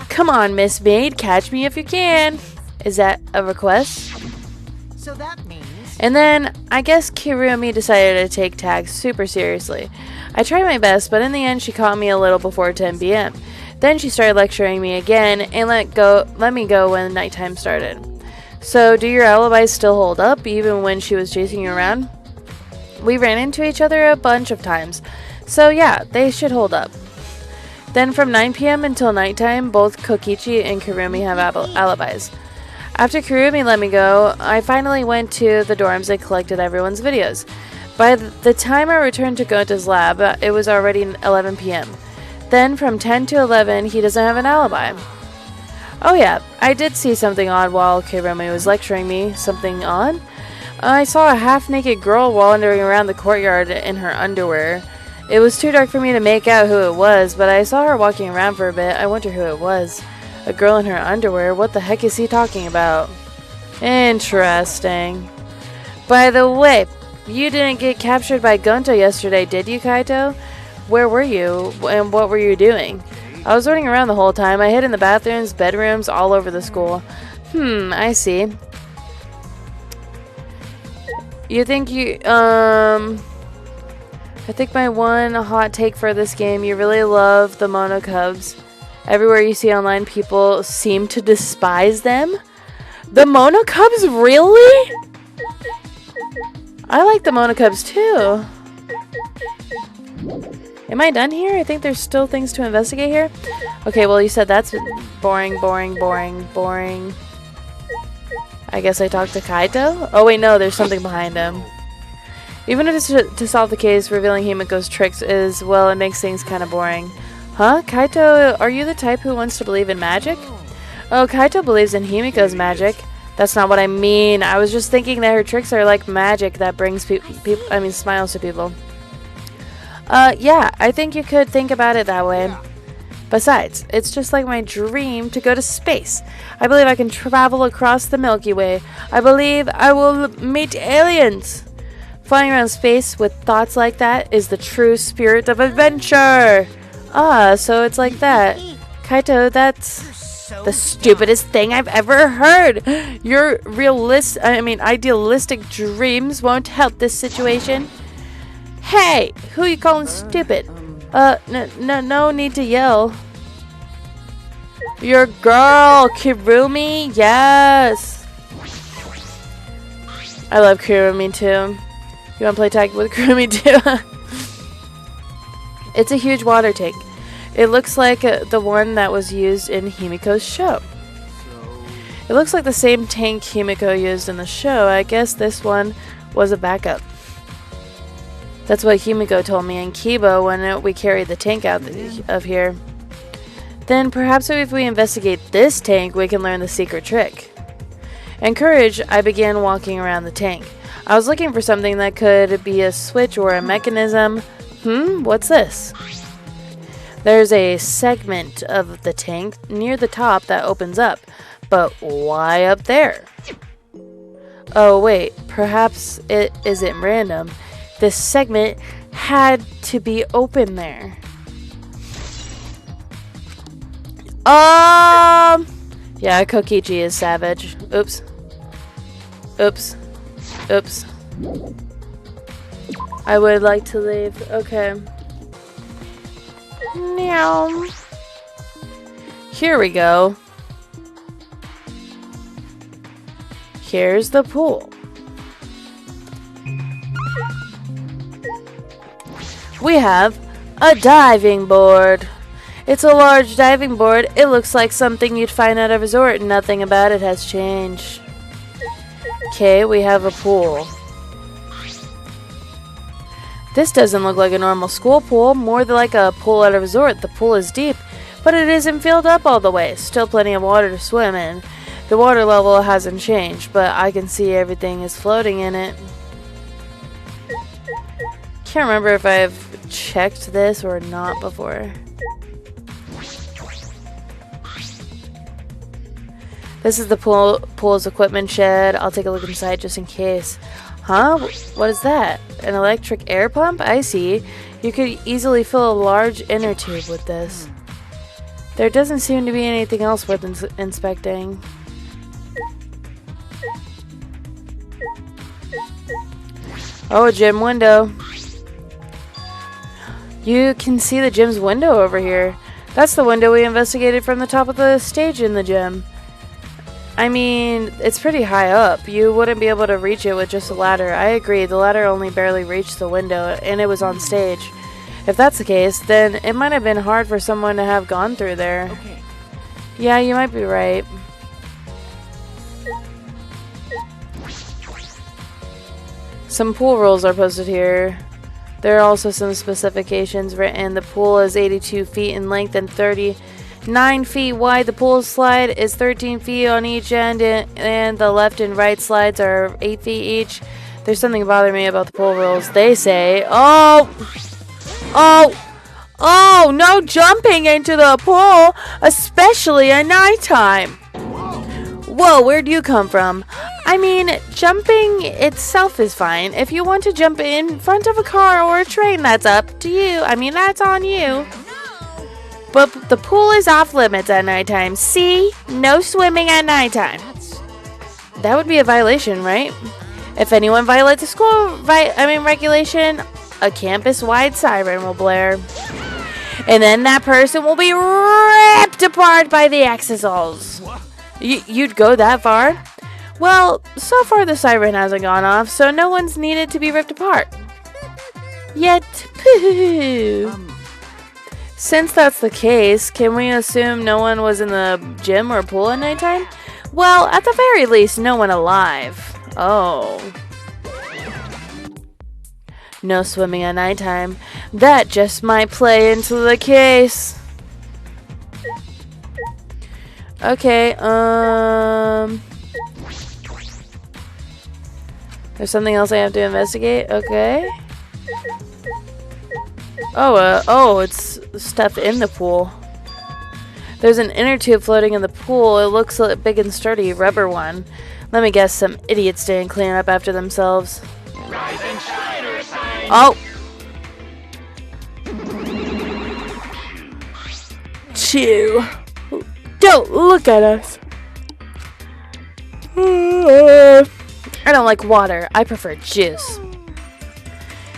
Come on, Miss Maid. Catch me if you can. Is that a request? So that means... And then, I guess Kirumi decided to take tag super seriously. I tried my best, but in the end she caught me a little before 10 p.m. Then she started lecturing me again and let me go when nighttime started. So, do your alibis still hold up, even when she was chasing you around? We ran into each other a bunch of times, so yeah, they should hold up. Then from 9 p.m. until nighttime, both Kokichi and Kirumi have alibis. After Kirumi let me go, I finally went to the dorms and collected everyone's videos. By the time I returned to Gonta's lab, it was already 11 p.m. Then from 10 to 11, he doesn't have an alibi. Oh yeah, I did see something odd while Kirumi was lecturing me. Something odd? I saw a half-naked girl wandering around the courtyard in her underwear. It was too dark for me to make out who it was, but I saw her walking around for a bit. I wonder who it was. A girl in her underwear? What the heck is he talking about? Interesting. By the way, you didn't get captured by Gonta yesterday, did you, Kaito? Where were you, and what were you doing? I was running around the whole time. I hid in the bathrooms, bedrooms, all over the school. I see. You think I think my one hot take for this game, you really love the Mono Cubs. Everywhere you see online, people seem to despise them. The Mono Cubs, really? I like the Mono Cubs too. Am I done here? I think there's still things to investigate here. Okay, well you said that's boring. I guess I talked to Kaito? Oh wait, no, there's something behind him. Even if it's to solve the case, revealing Himiko's tricks is, well, it makes things kind of boring. Huh? Kaito, are you the type who wants to believe in magic? Oh, Kaito believes in Himiko's magic. That's not what I mean. I was just thinking that her tricks are like magic that brings smiles to people. Yeah, I think you could think about it that way. Besides, it's just like my dream to go to space. I believe I can travel across the Milky Way. I believe I will meet aliens. Flying around space with thoughts like that is the true spirit of adventure. Ah, so it's like that. Kaito, that's the stupidest thing I've ever heard. Your idealistic dreams won't help this situation. Hey, who are you calling stupid? No need to yell. Your girl, Kirumi, yes. I love Kirumi too. You wanna play tag with Kirumi too? It's a huge water tank. It looks like the one that was used in Himiko's show. It looks like the same tank Himiko used in the show. I guess this one was a backup. That's what Himiko told me in Kibo when we carried the tank out of here. Then perhaps if we investigate this tank, we can learn the secret trick. Encouraged, I began walking around the tank. I was looking for something that could be a switch or a mechanism. What's this? There's a segment of the tank near the top that opens up. But why up there? Oh wait, perhaps it isn't random. This segment had to be open there. Yeah, Kokichi is savage. Oops. I would like to leave. Okay. Meow. Here we go. Here's the pool. We have a diving board. It's a large diving board. It looks like something you'd find at a resort. Nothing about it has changed. Okay, we have a pool. This doesn't look like a normal school pool, more like a pool at a resort. The pool is deep, but it isn't filled up all the way. Still plenty of water to swim in. The water level hasn't changed, but I can see everything is floating in it. Can't remember if I've checked this or not before. This is the pool's equipment shed. I'll take a look inside just in case. Huh? What is that? An electric air pump? I see. You could easily fill a large inner tube with this. There doesn't seem to be anything else worth inspecting. Oh, a gym window. You can see the gym's window over here. That's the window we investigated from the top of the stage in the gym. I mean, it's pretty high up. You wouldn't be able to reach it with just a ladder. I agree, the ladder only barely reached the window, and it was on stage. If that's the case, then it might have been hard for someone to have gone through there. Okay. Yeah, you might be right. Some pool rules are posted here. There are also some specifications written. The pool is 82 feet in length and 39 feet wide. The pool slide is 13 feet on each end, and the left and right slides are 8 feet each. There's something bothering me about the pool rules. They say, oh, no jumping into the pool, especially at nighttime. Whoa, where'd you come from? I mean, jumping itself is fine. If you want to jump in front of a car or a train, that's up to you. I mean, that's on you. But the pool is off limits at nighttime. See? No swimming at nighttime. That would be a violation, right? If anyone violates a school regulation, a campus-wide siren will blare. And then that person will be ripped apart by the exisals. You'd go that far? Well, so far the siren hasn't gone off, so no one's needed to be ripped apart. Yet, pooh. Since that's the case, can we assume no one was in the gym or pool at nighttime? Well, at the very least, no one alive. Oh. No swimming at nighttime. That just might play into the case. Okay, there's something else I have to investigate. Okay. Oh, it's stuff in the pool. There's an inner tube floating in the pool. It looks like a big and sturdy rubber one. Let me guess, some idiots didn't clean up after themselves. Oh! Chew. Don't look at us. I don't like water. I prefer juice.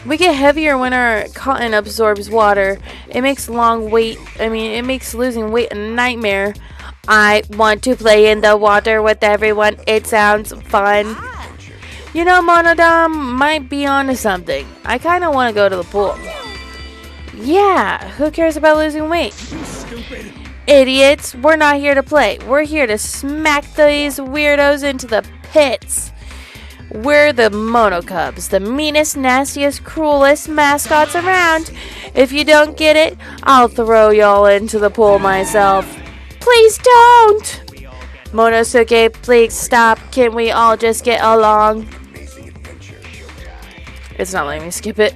We get heavier when our cotton absorbs water. It makes it makes losing weight a nightmare. I want to play in the water with everyone. It sounds fun. You know, Monodam might be onto something. I kind of want to go to the pool. Yeah, who cares about losing weight? Stupid. Idiots, we're not here to play. We're here to smack these weirdos into the pits. We're the Mono Cubs, the meanest, nastiest, cruelest mascots around. If you don't get it, I'll throw y'all into the pool myself. Please don't! Monosuke, please stop. Can we all just get along? It's not letting me skip it.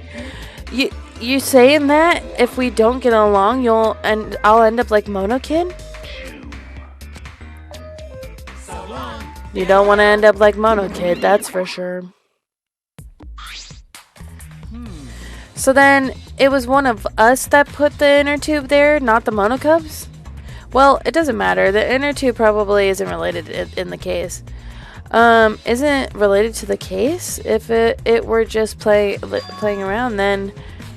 You saying that if we don't get along, I'll end up like Monokid? You don't want to end up like Monokid, that's for sure. So then, it was one of us that put the inner tube there, not the Monocubs? Well, it doesn't matter. The inner tube probably isn't related in the case. Isn't related to the case? If it were just playing around, then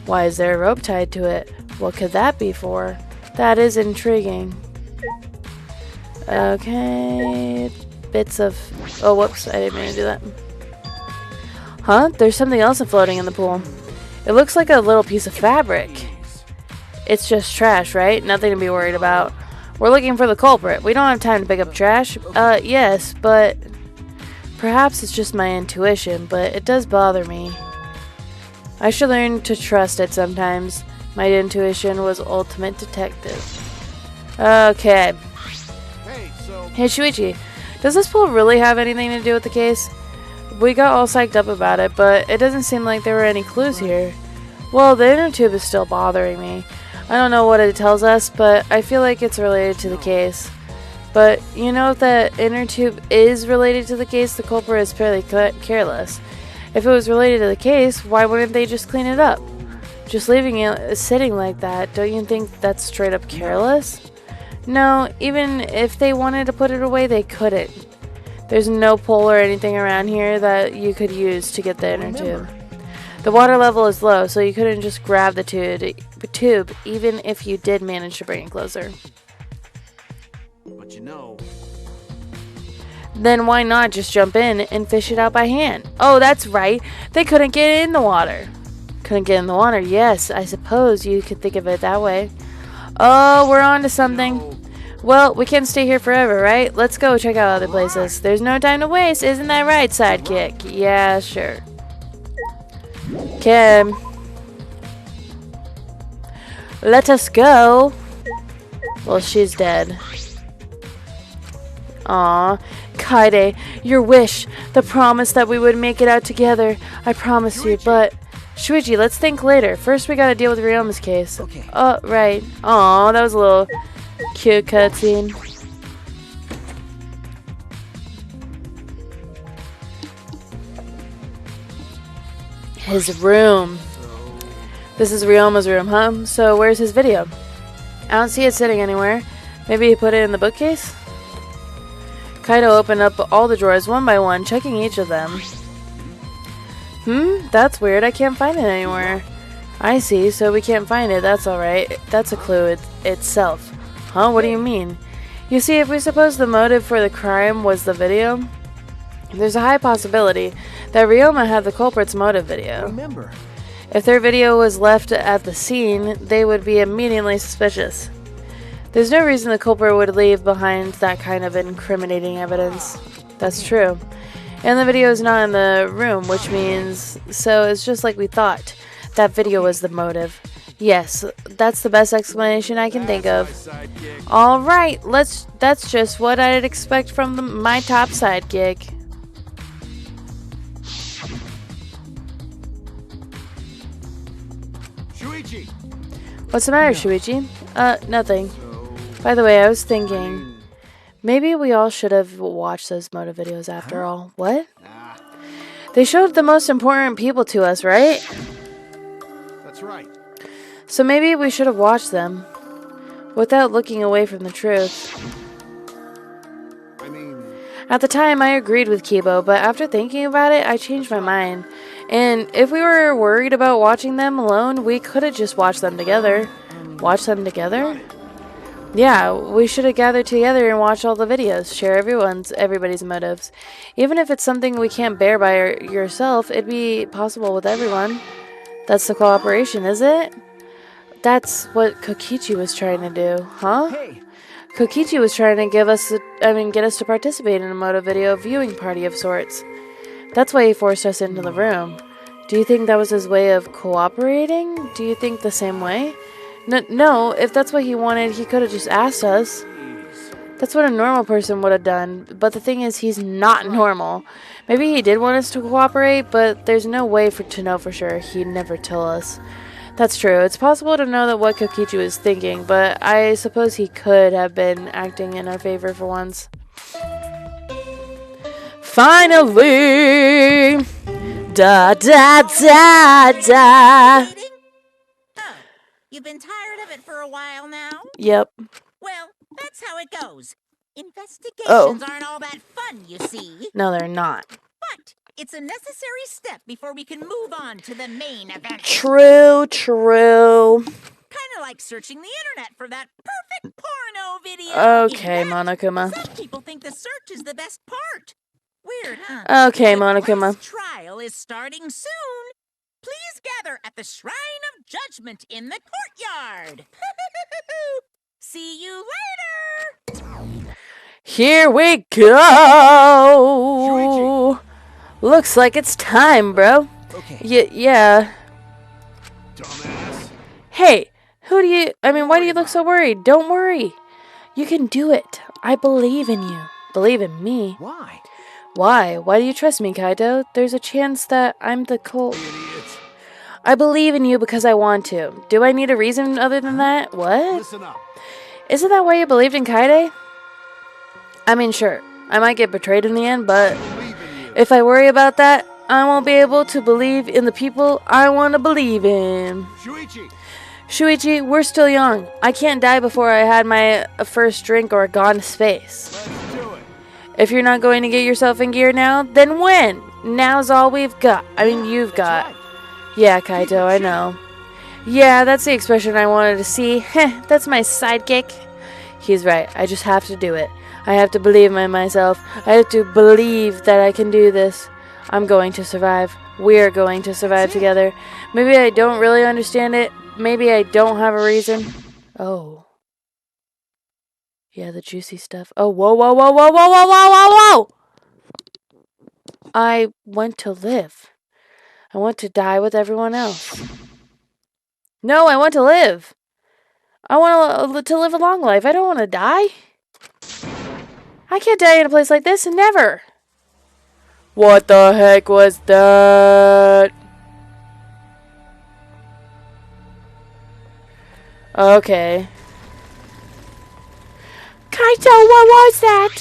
why is there a rope tied to it? What could that be for? That is intriguing. Okay. Bits of... Oh, whoops. I didn't mean to do that. Huh? There's something else floating in the pool. It looks like a little piece of fabric. It's just trash, right? Nothing to be worried about. We're looking for the culprit. We don't have time to pick up trash. Yes, but... Perhaps it's just my intuition, but it does bother me. I should learn to trust it sometimes. My intuition was ultimate detective. Okay. Hey, Shuichi. Does this pool really have anything to do with the case? We got all psyched up about it, but it doesn't seem like there were any clues here. Well, the inner tube is still bothering me. I don't know what it tells us, but I feel like it's related to the case. But, you know, if that inner tube is related to the case, the culprit is fairly careless. If it was related to the case, why wouldn't they just clean it up? Just leaving it sitting like that, don't you think that's straight up careless? No, even if they wanted to put it away, they couldn't. There's no pole or anything around here that you could use to get the inner tube. The water level is low, so you couldn't just grab the tube, even if you did manage to bring it closer. But you know... Then why not just jump in and fish it out by hand? Oh, that's right. They couldn't get in the water. Couldn't get in the water. Yes, I suppose you could think of it that way. Oh, we're on to something. No. Well, we can't stay here forever, right? Let's go check out other places. There's no time to waste, isn't that right, sidekick? Yeah, sure. Kim. Let us go. Well, she's dead. Aw, Kaide, your wish, the promise that we would make it out together. I promise you, but... Shuichi, let's think later. First, we gotta deal with Ryoma's case. Okay. Oh, right. Aw, that was a little cute cutscene. His room. This is Ryoma's room, huh? So, where's his video? I don't see it sitting anywhere. Maybe he put it in the bookcase? Kaido opened up all the drawers one by one, checking each of them. That's weird. I can't find it anywhere. I see, so we can't find it. That's alright. That's a clue itself. Huh? What do you mean? You see, if we suppose the motive for the crime was the video, there's a high possibility that Ryoma had the culprit's motive video. Remember. If their video was left at the scene, they would be immediately suspicious. There's no reason the culprit would leave behind that kind of incriminating evidence. That's true. And the video is not in the room, which means... So it's just like we thought. That video was the motive. Yes, that's the best explanation I can think of. Alright, that's just what I'd expect from my top sidekick. Shuichi! What's the matter, Shuichi? Nothing. By the way, I was thinking... Maybe we all should have watched those motive videos after all. What? They showed the most important people to us, right? That's right. So maybe we should have watched them. Without looking away from the truth. I mean... At the time, I agreed with Kibo, but after thinking about it, I changed my mind. And if we were worried about watching them alone, we could have just watched them together. Watch them together? Yeah, we should have gathered together and watched all the videos, share everybody's motives. Even if it's something we can't bear by yourself, it'd be possible with everyone. That's the cooperation, is it? That's what Kokichi was trying to do, huh? Hey. Kokichi was trying to get us to participate in a motive video viewing party of sorts. That's why he forced us into the room. Do you think that was his way of cooperating? Do you think the same way? No, if that's what he wanted, he could have just asked us. That's what a normal person would have done, but the thing is, he's not normal. Maybe he did want us to cooperate, but there's no way to know for sure. He'd never tell us. That's true. It's possible to know that what Kokichi was thinking, but I suppose he could have been acting in our favor for once. Finally! Da da da da! You've been tired of it for a while now? Yep. Well, that's how it goes. Investigations aren't all that fun, you see. No, they're not. But it's a necessary step before we can move on to the main event. True. Kind of like searching the internet for that perfect porno video. Okay, In fact, Monokuma. some people think the search is the best part. Weird, huh? Okay, The Monokuma. quest trial is starting soon. Please gather at the Shrine of Judgment in the courtyard. See you later. Here we go. Looks like it's time, bro. Okay. Yeah. Dumbass. Hey, why do you look so worried? Don't worry. You can do it. I believe in you. Believe in me. Why? Why? Why do you trust me, Kaido? There's a chance that I'm the Idiot. I believe in you because I want to. Do I need a reason other than that? What? Listen up. Isn't that why you believed in Kaide? I mean, sure. I might get betrayed in the end, but I believe in you. if I worry about that, I won't be able to believe in the people I want to believe in. Shuichi! Shuichi, we're still young. I can't die before I had my first drink or gone to space. Let's do it! If you're not going to get yourself in gear now, then when? Now's all we've got. I mean, you've got. Yeah, Kaito, I know. Yeah, that's the expression I wanted to see. Heh, that's my sidekick. He's right. I just have to do it. I have to believe in myself. I have to believe that I can do this. I'm going to survive. We're going to survive together. Maybe I don't really understand it. Maybe I don't have a reason. Oh. Yeah, the juicy stuff. Oh, whoa, whoa, whoa, whoa, whoa, whoa, whoa, whoa, whoa! I want to live. I want to die with everyone else. No, I want to live. I want to live a long life. I don't want to die. I can't die in a place like this. Never. What the heck was that? Okay. Kaito, what was that?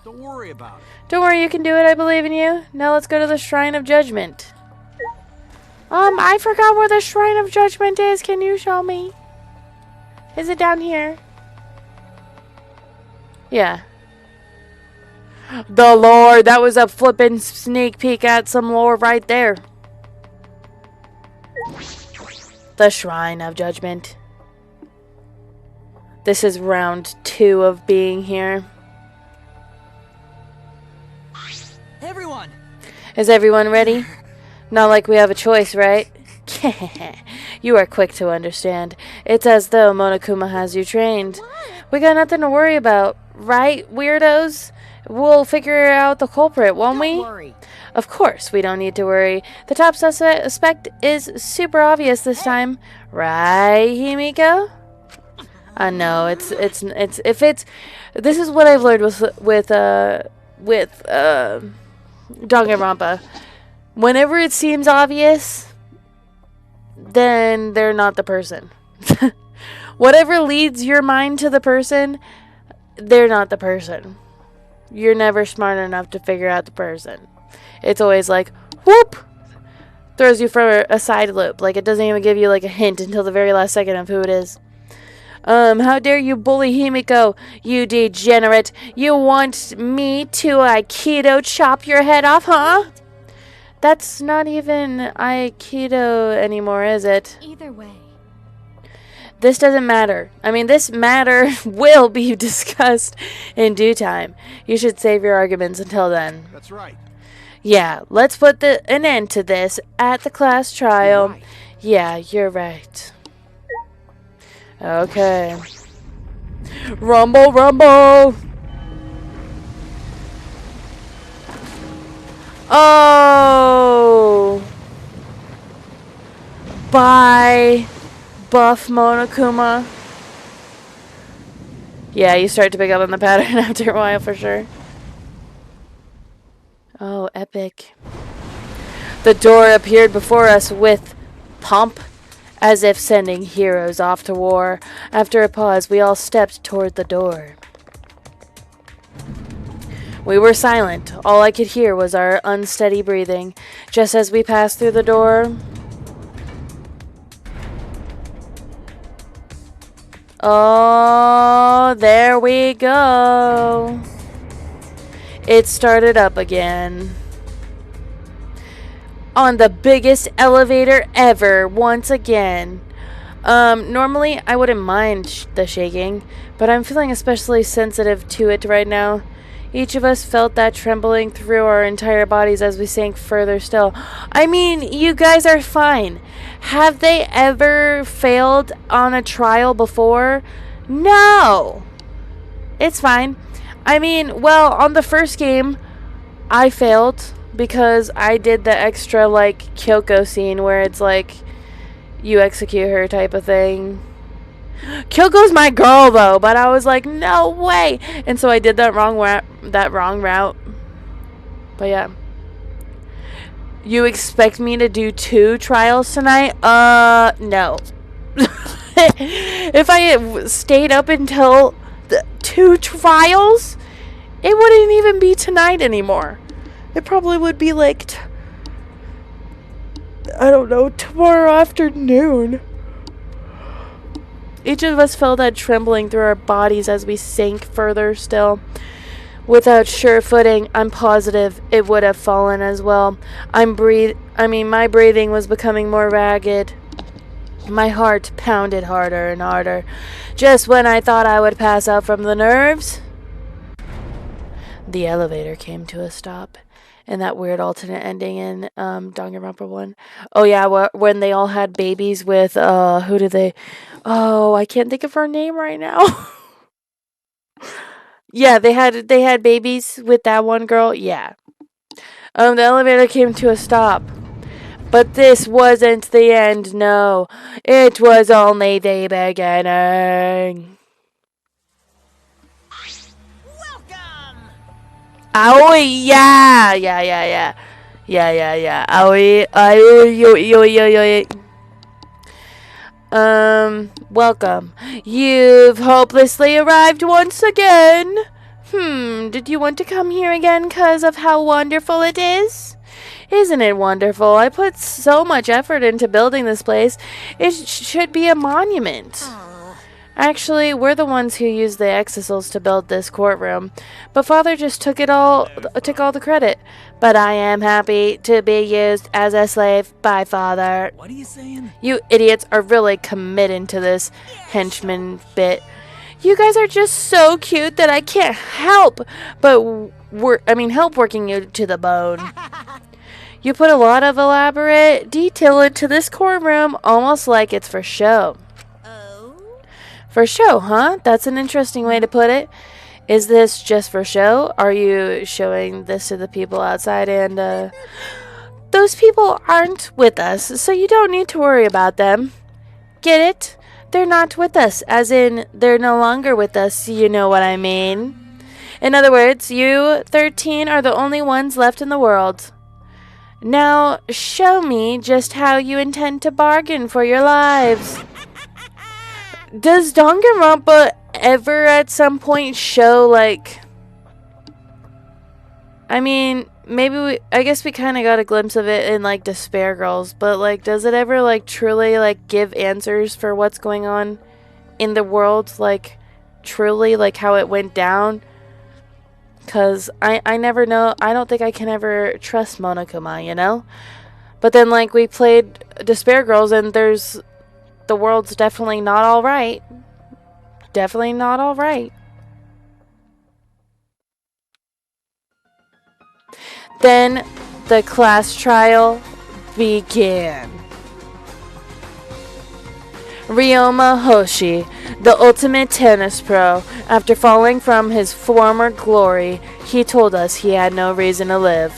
Don't worry about it. Don't worry, you can do it. I believe in you. Now let's go to the Shrine of Judgment. I forgot where the Shrine of Judgment is. Can you show me? Is it down here? Yeah. The lore. That was a flippin' sneak peek at some lore right there. The Shrine of Judgment. This is round 2 of being here. Everyone! Is everyone ready? Not like we have a choice, right? You are quick to understand. It's as though Monokuma has you trained. We got nothing to worry about, right, weirdos? We'll figure out the culprit, won't we? Don't worry. Of course, we don't need to worry. The top suspect is super obvious this time, right, Himiko? I know it's this is what I've learned with Danganronpa. Whenever it seems obvious, then they're not the person. Whatever leads your mind to the person, they're not the person. You're never smart enough to figure out the person. It's always like, whoop! Throws you for a side loop. Like, it doesn't even give you, like, a hint until the very last second of who it is. How dare you bully Himiko, you degenerate. You want me to Aikido chop your head off, huh? That's not even Aikido anymore, is it? Either way. This doesn't matter. I mean, this matter will be discussed in due time. You should save your arguments until then. That's right. Yeah, let's put an end to this at the class trial. Right. Yeah, you're right. Okay. Rumble, rumble! Oh! Bye, buff Monokuma. Yeah, you start to pick up on the pattern after a while for sure. Oh, epic. The door appeared before us with pomp, as if sending heroes off to war. After a pause, we all stepped toward the door. We were silent. All I could hear was our unsteady breathing. Just as we passed through the door... Oh, there we go. It started up again. On the biggest elevator ever, once again. Normally I wouldn't mind the shaking, but I'm feeling especially sensitive to it right now. Each of us felt that trembling through our entire bodies as we sank further still. I mean, you guys are fine. Have they ever failed on a trial before? No! It's fine. I mean, well, on the first game, I failed because I did the extra, like, Kyoko scene where it's like, you execute her type of thing. Kyoko's my girl, though, but I was like, no way! And so I did that wrong route. But yeah. You expect me to do 2 trials tonight? No. If I had stayed up until the 2 trials, it wouldn't even be tonight anymore. It probably would be like I don't know, tomorrow afternoon. Each of us felt that trembling through our bodies as we sank further still. Without sure footing, I'm positive it would have fallen as well. My breathing was becoming more ragged. My heart pounded harder and harder. Just when I thought I would pass out from the nerves, the elevator came to a stop. And that weird alternate ending in Danganronpa 1. Oh yeah, when they all had babies with who did they? Oh, I can't think of her name right now. Yeah, they had babies with that one girl. Yeah. The elevator came to a stop. But this wasn't the end, no. It was only the beginning. Welcome! Oh yeah. Welcome. You've hopelessly arrived once again. Did you want to come here again because of how wonderful it is? Isn't it wonderful? I put so much effort into building this place. It should be a monument. Actually, we're the ones who used the exisals to build this courtroom. But Father just took all the credit. But I am happy to be used as a slave by Father. What are you saying? You idiots are really committing to this henchman bit. You guys are just so cute that I can't help but help working you to the bone. You put a lot of elaborate detail into this courtroom, almost like it's for show. For show, huh? That's an interesting way to put it. Is this just for show? Are you showing this to the people outside and, those people aren't with us, so you don't need to worry about them. Get it? They're not with us, as in, they're no longer with us, you know what I mean. In other words, you, 13, are the only ones left in the world. Now, show me just how you intend to bargain for your lives. Does Danganronpa ever at some point show, like... I guess we kind of got a glimpse of it in, like, Despair Girls, but, like, does it ever, like, truly, like, give answers for what's going on in the world, like, truly, like, how it went down? Because I never know, I don't think I can ever trust Monokuma, you know? But then, like, we played Despair Girls, and the world's definitely not alright. Definitely not alright. Then the class trial began. Ryoma Hoshi, the ultimate tennis pro, after falling from his former glory, he told us he had no reason to live.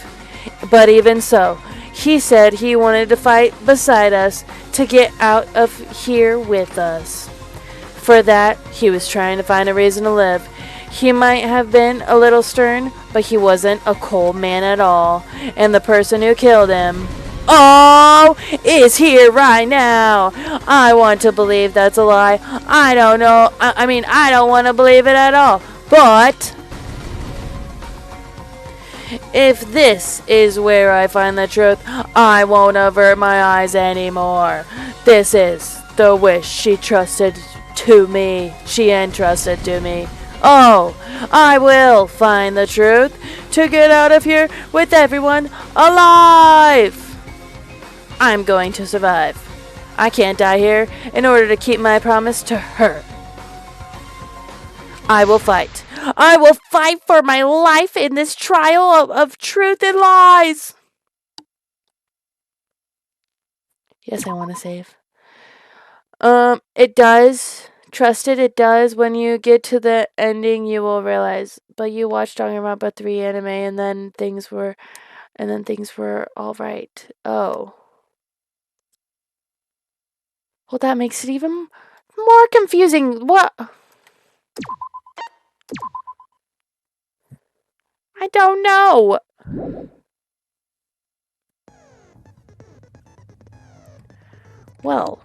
But even so, he said he wanted to fight beside us to get out of here with us. For that, he was trying to find a reason to live. He might have been a little stern, but he wasn't a cold man at all. And the person who killed him, is here right now. I want to believe that's a lie. I don't know. I don't want to believe it at all. But if this is where I find the truth, I won't avert my eyes anymore. This is the wish she entrusted to me. Oh, I will find the truth to get out of here with everyone alive. I'm going to survive. I can't die here in order to keep my promise to her. I will fight. I will fight for my life in this trial of truth and lies. Yes, I want to save. It does. Trust it, it does. When you get to the ending, you will realize. But you watched Danganronpa 3 anime, and then things were all right. Oh. Well, that makes it even more confusing. What? I don't know. Well.